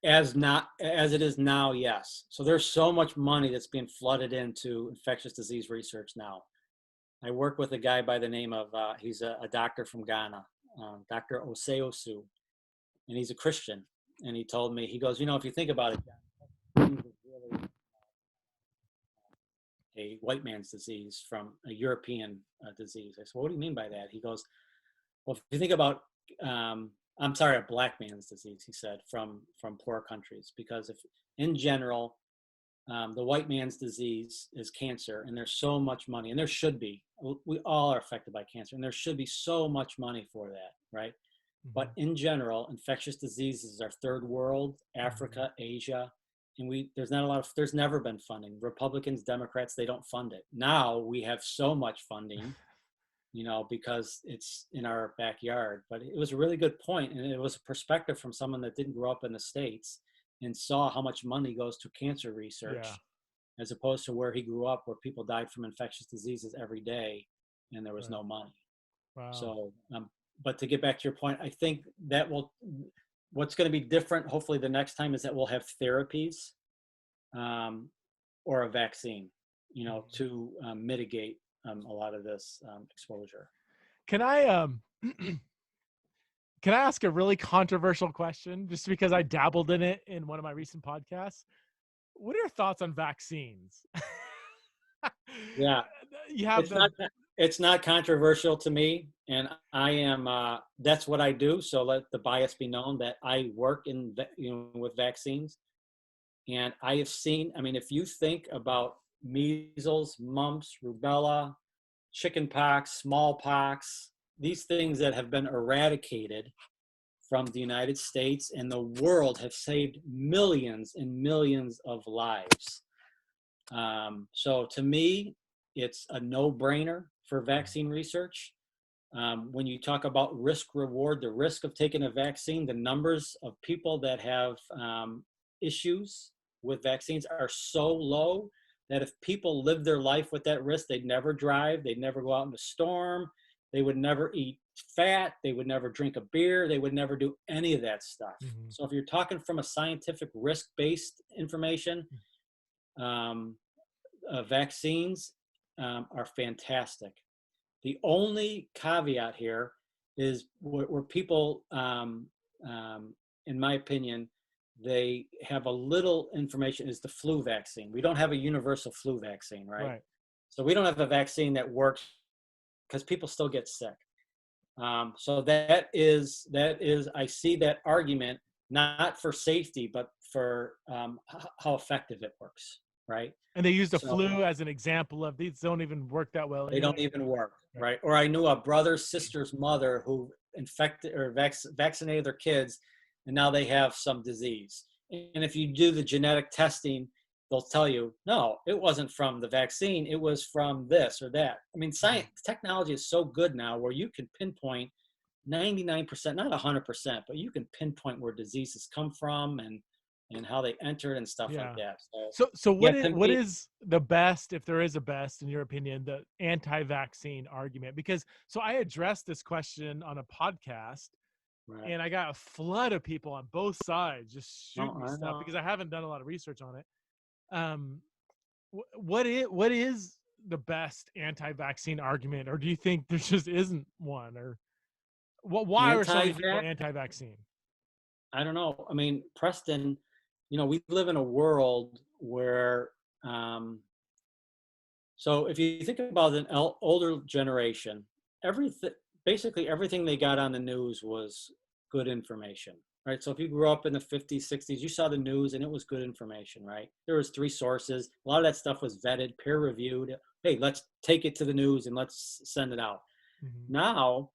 as it is now, yes. So there's so much money that's being flooded into infectious disease research now. I work with a guy by the name of he's a doctor from Ghana, Dr. Oseosu, and he's a Christian. And he told me, he goes, if you think about it, disease is really a white man's disease from a European disease. I said, well, what do you mean by that? He goes, well, if you think about, a black man's disease, he said, from poor countries, because if in general, the white man's disease is cancer, and there's so much money, and there should be, we all are affected by cancer, and there should be so much money for that, right? But in general, infectious diseases is our third world, Africa, Asia, and there's never been funding. Republicans, Democrats, they don't fund it. Now we have so much funding, because it's in our backyard. But it was a really good point, and it was a perspective from someone that didn't grow up in the States and saw how much money goes to cancer research, as opposed to where he grew up, where people died from infectious diseases every day, and there was no money. Wow. So, but to get back to your point, I think that what's going to be different, hopefully the next time, is that we'll have therapies or a vaccine, to mitigate a lot of this exposure. Can I can I ask a really controversial question, just because I dabbled in it in one of my recent podcasts? What are your thoughts on vaccines? Yeah, it's not controversial to me, and I am that's what I do. So let the bias be known that I work in with vaccines, and I have seen. I mean, if you think about measles, mumps, rubella, chickenpox, smallpox, these things that have been eradicated from the United States and the world, have saved millions and millions of lives. So to me, it's a no-brainer for vaccine research. When you talk about risk reward, the risk of taking a vaccine, the numbers of people that have issues with vaccines are so low that if people lived their life with that risk, they'd never drive, they'd never go out in the storm, they would never eat fat, they would never drink a beer, they would never do any of that stuff. So if you're talking from a scientific risk-based information, vaccines are fantastic. The only caveat here is where people, in my opinion, they have a little information, is the flu vaccine. We don't have a universal flu vaccine, right? So we don't have a vaccine that works because people still get sick. So that is, I see that argument, not for safety, but for how effective it works, right? And they use the flu as an example of these don't even work that well. They don't even work, right? Or I knew a brother's sister's mother who infected or vaccinated their kids, and now they have some disease. And if you do the genetic testing, they'll tell you, no, it wasn't from the vaccine, it was from this or that. I mean, science, technology is so good now where you can pinpoint 99%, not 100%, but you can pinpoint where diseases come from and how they entered and stuff like that. So what is the best, if there is a best, in your opinion, the anti-vaccine argument? Because so I addressed this question on a podcast, and I got a flood of people on both sides just shooting me stuff because I haven't done a lot of research on it. What is the best anti-vaccine argument, or do you think there just isn't one? Or why are so many people anti-vaccine? I don't know. I mean, Preston, we live in a world where, so if you think about an older generation, basically everything they got on the news was good information, right? So if you grew up in the 50s, 60s, you saw the news and it was good information, right? There was 3 sources. A lot of that stuff was vetted, peer reviewed. Hey, let's take it to the news and let's send it out. Now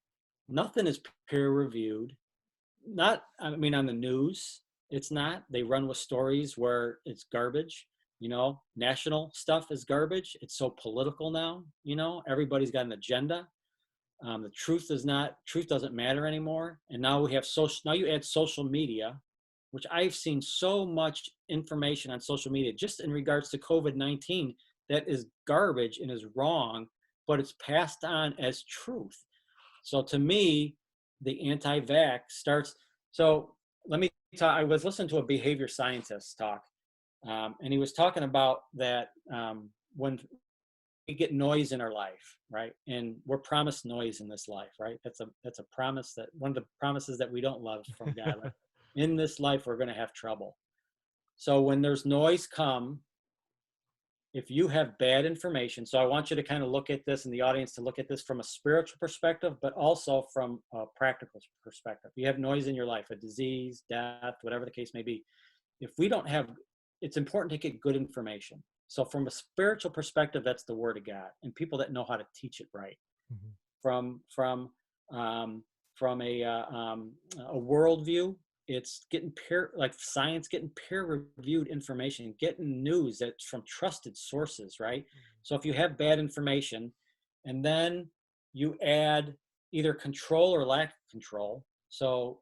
Nothing is peer reviewed. Not, I mean, on the news, it's not. They run with stories where it's garbage. National stuff is garbage. It's so political now. Everybody's got an agenda. The truth doesn't matter anymore. And now we have now you add social media, which I've seen so much information on social media just in regards to COVID-19 that is garbage and is wrong, but it's passed on as truth. So to me, the anti-vax starts. So let me talk. I was listening to a behavior scientist talk, and he was talking about that when we get noise in our life, right? And we're promised noise in this life, right? That's a promise, that one of the promises that we don't love from God. Like, in this life, we're going to have trouble. So when there's noise come, if you have bad information, so I want you to kind of look at this, and the audience to look at this from a spiritual perspective, but also from a practical perspective. You have noise in your life, a disease, death, whatever the case may be. If we don't have, it's important to get good information. So from a spiritual perspective, that's the Word of God and people that know how to teach it right. Mm-hmm. From a worldview, it's getting like science, getting peer-reviewed information, getting news that's from trusted sources, right? Mm-hmm. So if you have bad information, and then you add either control or lack of control. So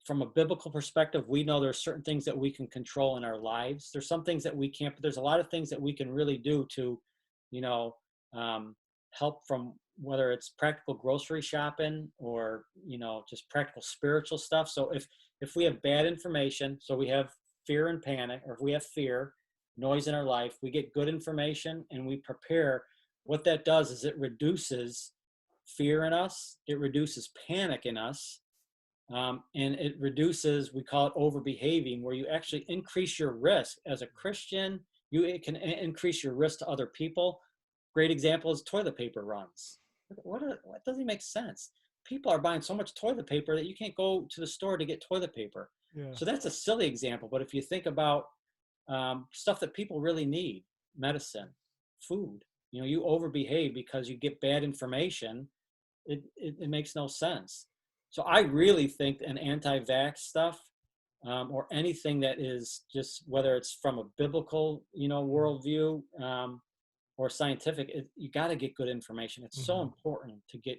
from a biblical perspective, we know there's certain things that we can control in our lives. There's some things that we can't, but there's a lot of things that we can really do to, help, from whether it's practical grocery shopping or, just practical spiritual stuff. So if we have bad information, so we have fear and panic, or if we have fear, noise in our life, we get good information and we prepare. What that does is it reduces fear in us. It reduces panic in us. And it reduces, we call it overbehaving, where you actually increase your risk as a Christian. It can increase your risk to other people. Great example is toilet paper runs. What doesn't make sense? People are buying so much toilet paper that you can't go to the store to get toilet paper. Yeah. So that's a silly example. But if you think about stuff that people really need, medicine, food, you overbehave because you get bad information. It makes no sense. So I really think an anti-vax stuff, or anything that is just, whether it's from a biblical, worldview, or scientific, you got to get good information. It's so important to get,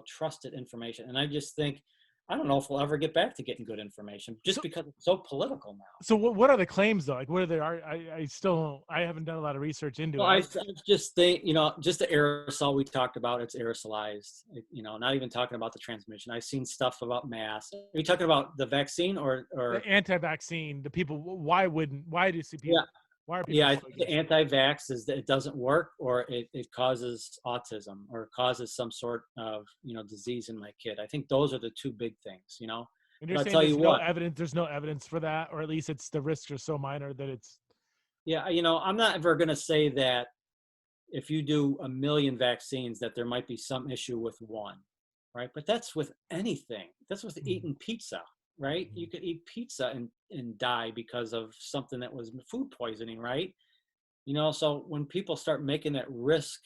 trusted information. And I just think, I don't know if we'll ever get back to getting good information, just because it's so political now. So what are the claims though? Like, what are they? I haven't done a lot of research into it. I just think, just the aerosol we talked about, it's aerosolized, not even talking about the transmission. I've seen stuff about masks. Are you talking about the vaccine or the anti-vaccine? The people, why do you see people? Yeah. Why are people? Yeah, I think the anti-vax is that it doesn't work, or it causes autism, or causes some sort of, disease in my kid. I think those are the two big things, And you're saying there's no evidence for that, or at least the risks are so minor that it's. Yeah, I'm not ever going to say that if you do 1 million vaccines that there might be some issue with one, right? But that's with anything. That's with eating pizza. Right? You could eat pizza and die because of something that was food poisoning, right? So when people start making that risk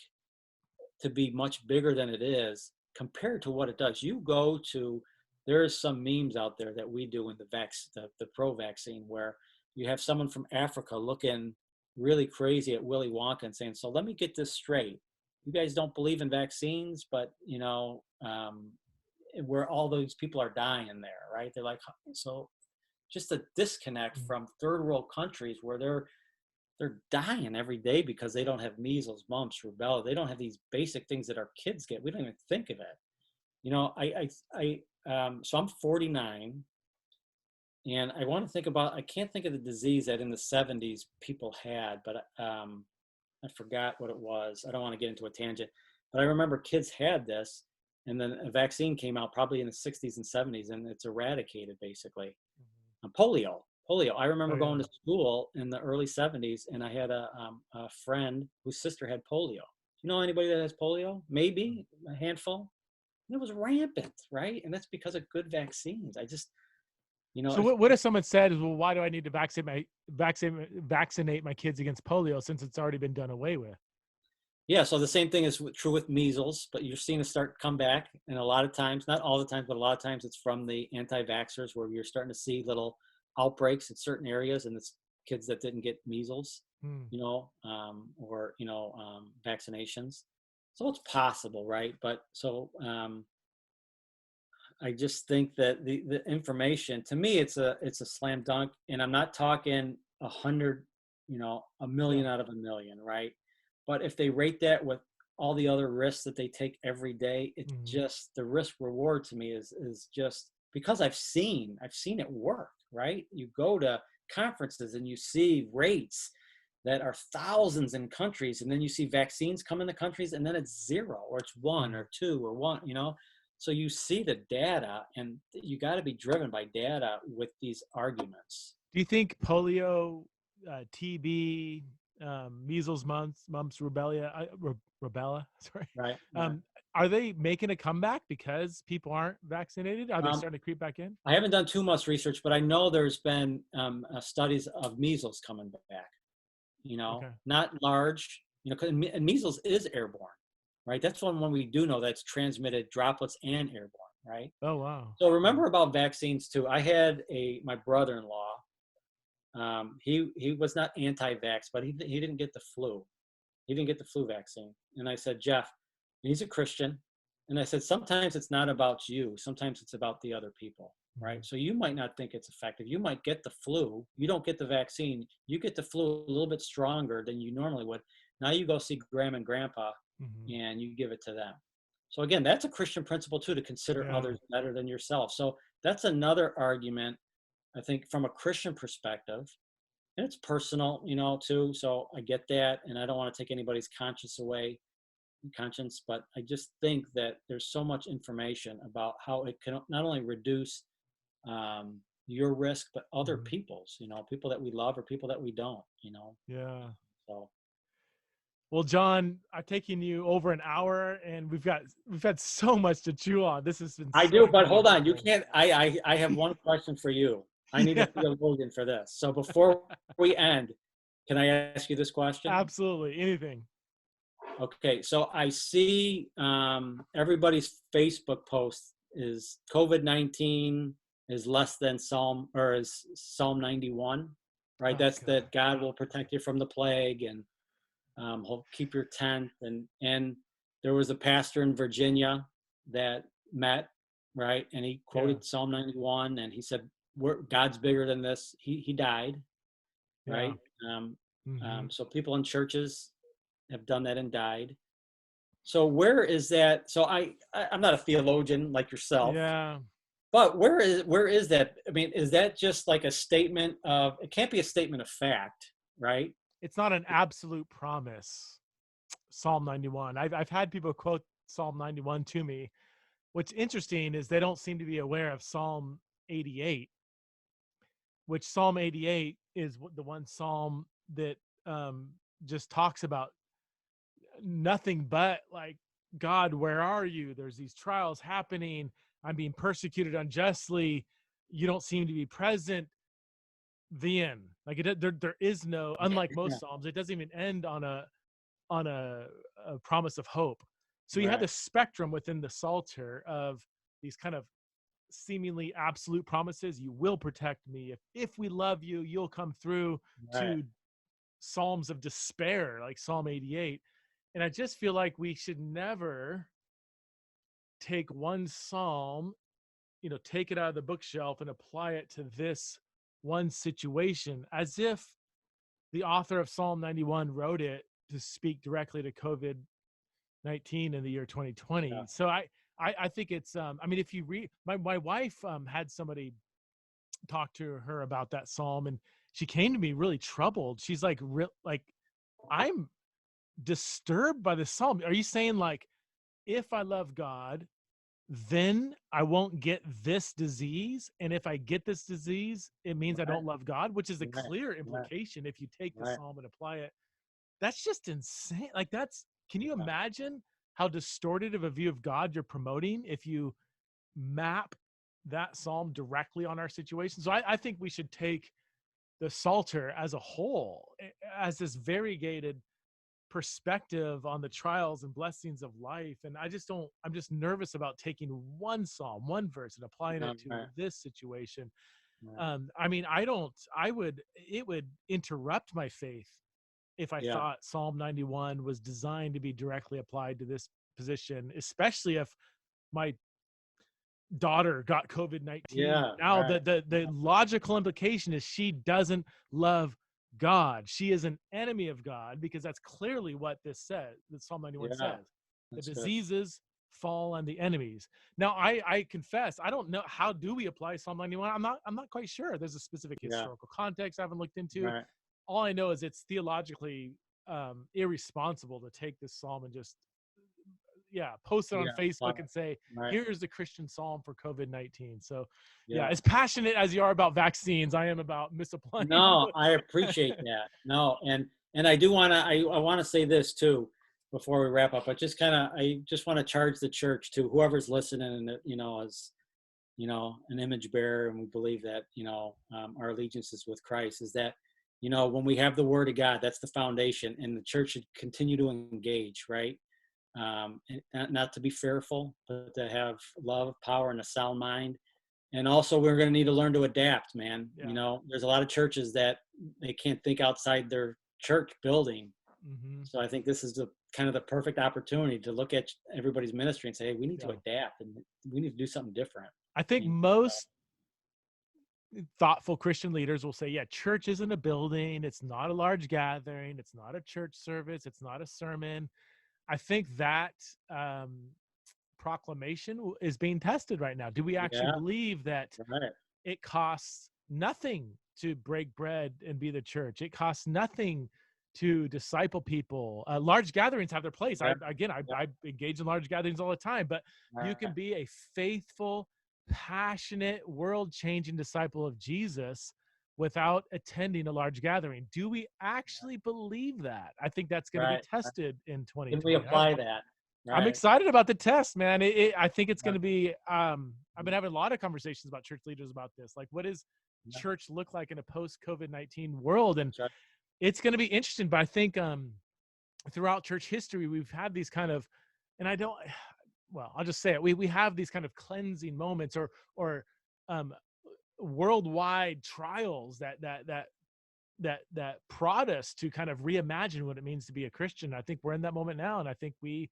to be much bigger than it is compared to what it does, there's some memes out there that we do in the pro-vaccine, where you have someone from Africa looking really crazy at Willy Wonka and saying, so let me get this straight. You guys don't believe in vaccines, but, where all those people are dying there, right? They're like, so just a disconnect from third world countries where they're dying every day because they don't have measles, mumps, rubella. They don't have these basic things that our kids get. We don't even think of it. So I'm 49, and I want to think about, I can't think of the disease that in the 70s people had, but I forgot what it was. I don't want to get into a tangent, but I remember kids had this. And then a vaccine came out probably in the 60s and 70s, and it's eradicated, basically. Polio. I remember going to school in the early 70s, and I had a friend whose sister had polio. Do you know anybody that has polio? Maybe a handful. And it was rampant, right? And that's because of good vaccines. I just, So what if someone said, well, why do I need to vaccinate my kids against polio since it's already been done away with? Yeah, so the same thing is true with measles, but you're seeing it start come back, and a lot of times, not all the times, but a lot of times it's from the anti-vaxxers, where you're starting to see little outbreaks in certain areas, and it's kids that didn't get measles, Hmm. or vaccinations. So it's possible, right? But I just think that the information, to me, it's a slam dunk, and I'm not talking 100, a Yeah. million out of a million, right? But if they rate that with all the other risks that they take every day, it's Hmm. just the risk reward to me is just because I've seen it work, right? You go to conferences and you see rates that are thousands in countries, and then you see vaccines come in the countries, and then it's zero or it's one Hmm. or two or one. So you see the data, and you got to be driven by data with these arguments. Do you think polio, TB, measles, mumps, rubella, sorry, Right, right. um, are they making a comeback because people aren't vaccinated? Are they Um, starting to creep back in? I haven't done too much research, but I know there's been studies of measles coming back. Okay. Not large. 'Cause measles is airborne, right? That's one we do know that's transmitted droplets and airborne, right? Oh wow. So Yeah. remember about vaccines too. I had my brother-in-law. He was not anti-vax, but he didn't get the flu. He didn't get the flu vaccine. And I said, Jeff, and he's a Christian. And I said, sometimes it's not about you. Sometimes it's about the other people, right? Mhm. So you might not think it's effective. You might get the flu. You don't get the vaccine. You get the flu a little bit stronger than you normally would. Now you go see grandma and grandpa Mhm. and you give it to them. So again, that's a Christian principle too, to consider Yeah. others better than yourself. So that's another argument, I think, from a Christian perspective, and it's personal, too. So I get that, and I don't want to take anybody's conscience, but I just think that there's so much information about how it can not only reduce your risk, but other Mhm. people's, people that we love or people that we don't. Yeah. So Well, John, I've taken you over an hour, and we've had so much to chew on. This has been I so do, but hold on, you beneficial. can't. I have one question for you. I need a Yeah, theologian for this. So before we end, can I ask you this question? absolutely. Anything. Okay, so I see everybody's Facebook post is COVID-19 is less than Psalm 91, right? Oh That's God. that God will protect you from the plague, and he'll keep your tent. And there was a pastor in Virginia that met, right? And he Yeah. quoted Psalm 91, and he said, God's bigger than this. He died, Yeah. right? Um, Hmm. so people in churches have done that and died. So where is that? So I'm not a theologian like yourself, Yeah. but where is that? I mean, is that just like a statement of? It can't be a statement of fact, right? It's not an absolute promise. Psalm 91. I've had people quote Psalm 91 to me. What's interesting is they don't seem to be aware of Psalm 88, which Psalm 88 is the one psalm that um, just talks about nothing but like, God, where are you? There's these trials happening. I'm being persecuted unjustly. You don't seem to be present. The end. Like there is no, unlike Yeah, most psalms, it doesn't even end on a promise of hope. So you have right, the spectrum within the Psalter of these kind of seemingly absolute promises. You will protect me. If we love you, you'll come through, right. to psalms of despair like Psalm 88. And I just feel like we should never take one psalm, take it out of the bookshelf and apply it to this one situation as if the author of Psalm 91 wrote it to speak directly to COVID-19 in the year Yeah, 2020. So I think it's I mean, if you read, my wife had somebody talk to her about that psalm, and she came to me really troubled. She's like, like, I'm disturbed by this psalm. Are you saying like, if I love God, then I won't get this disease, and if I get this disease, it means I right, don't love God, which is a right, clear right, implication if you take the right. psalm and apply it. That's just insane. Like, can you Yeah, imagine how distorted of a view of God you're promoting if you map that psalm directly on our situation? So I think we should take the Psalter as a whole, as this variegated perspective on the trials and blessings of life. And I'm just nervous about taking one psalm, one verse, and applying it to Right. this situation. Right. I mean, it would interrupt my faith if I Yeah. thought Psalm 91 was designed to be directly applied to this position, especially if my daughter got COVID-19. Yeah. Now Right. the logical implication is she doesn't love God. She is an enemy of God, because that's clearly what this says, that Psalm 91 Yeah. says. The That's good. diseases fall on the enemies. Now I confess, I don't know, how do we apply Psalm 91? I'm not quite sure. There's a specific Yeah. historical context I haven't looked into. Right. All I know is it's theologically irresponsible to take this psalm and just post it on Yeah. Facebook and say, Right. here's the Christian psalm for COVID-19. So Yeah. as passionate as you are about vaccines, I am about misapplying. No, I appreciate that. No, and I do want to, I want to say this too before we wrap up. I just want to charge the church, to whoever's listening, and as an image bearer, and we believe that our allegiance is with Christ, is that when we have the Word of God, that's the foundation, and the church should continue to engage, right? And not to be fearful, but to have love, power, and a sound mind. And also, we're going to need to learn to adapt, man. Yeah. There's a lot of churches that they can't think outside their church building. Mm-hmm. So I think this is the perfect opportunity to look at everybody's ministry and say, hey, we need to adapt, and we need to do something different. I think most thoughtful Christian leaders will say, church isn't a building. It's not a large gathering. It's not a church service. It's not a sermon. I think that proclamation is being tested right now. Do we actually believe that it costs nothing to break bread and be the church? It costs nothing to disciple people. Large gatherings have their place. I engage in large gatherings all the time, but you can be a faithful, passionate, world-changing disciple of Jesus without attending a large gathering. Do we actually believe that? I think that's going to be tested in 2020. Can we apply that? Right. I'm excited about the test, man. I think it's going to be, I've been having a lot of conversations about church leaders about this. Like, what does church look like in a post-COVID-19 world? And it's going to be interesting, but I think throughout church history, we've had these kind of, and I'll just say it. We have these kind of cleansing moments or worldwide trials that prod us to kind of reimagine what it means to be a Christian. I think we're in that moment now, and I think we,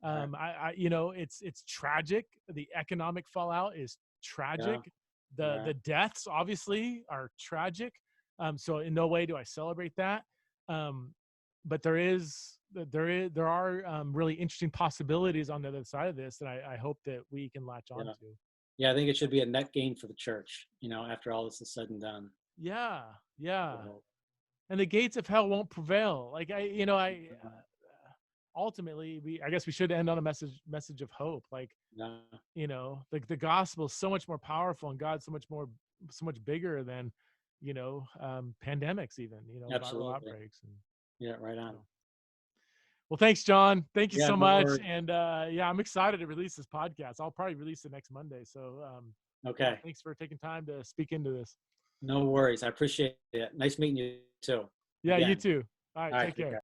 it's tragic. The economic fallout is tragic. The deaths obviously are tragic. So in no way do I celebrate that. But there are really interesting possibilities on the other side of this, and I hope that we can latch on to. Yeah, I think it should be a net gain for the church, after all this is said and done. Yeah. And the gates of hell won't prevail. Like ultimately, I guess we should end on a message of hope. Like, the gospel is so much more powerful, and God's so much bigger than, pandemics, even, viral outbreaks. And, right on. Well, thanks, John. Thank you so much. And I'm excited to release this podcast. I'll probably release it next Monday. So okay. Thanks for taking time to speak into this. No worries. I appreciate it. Nice meeting you too. Yeah, again. You too. All right, take care.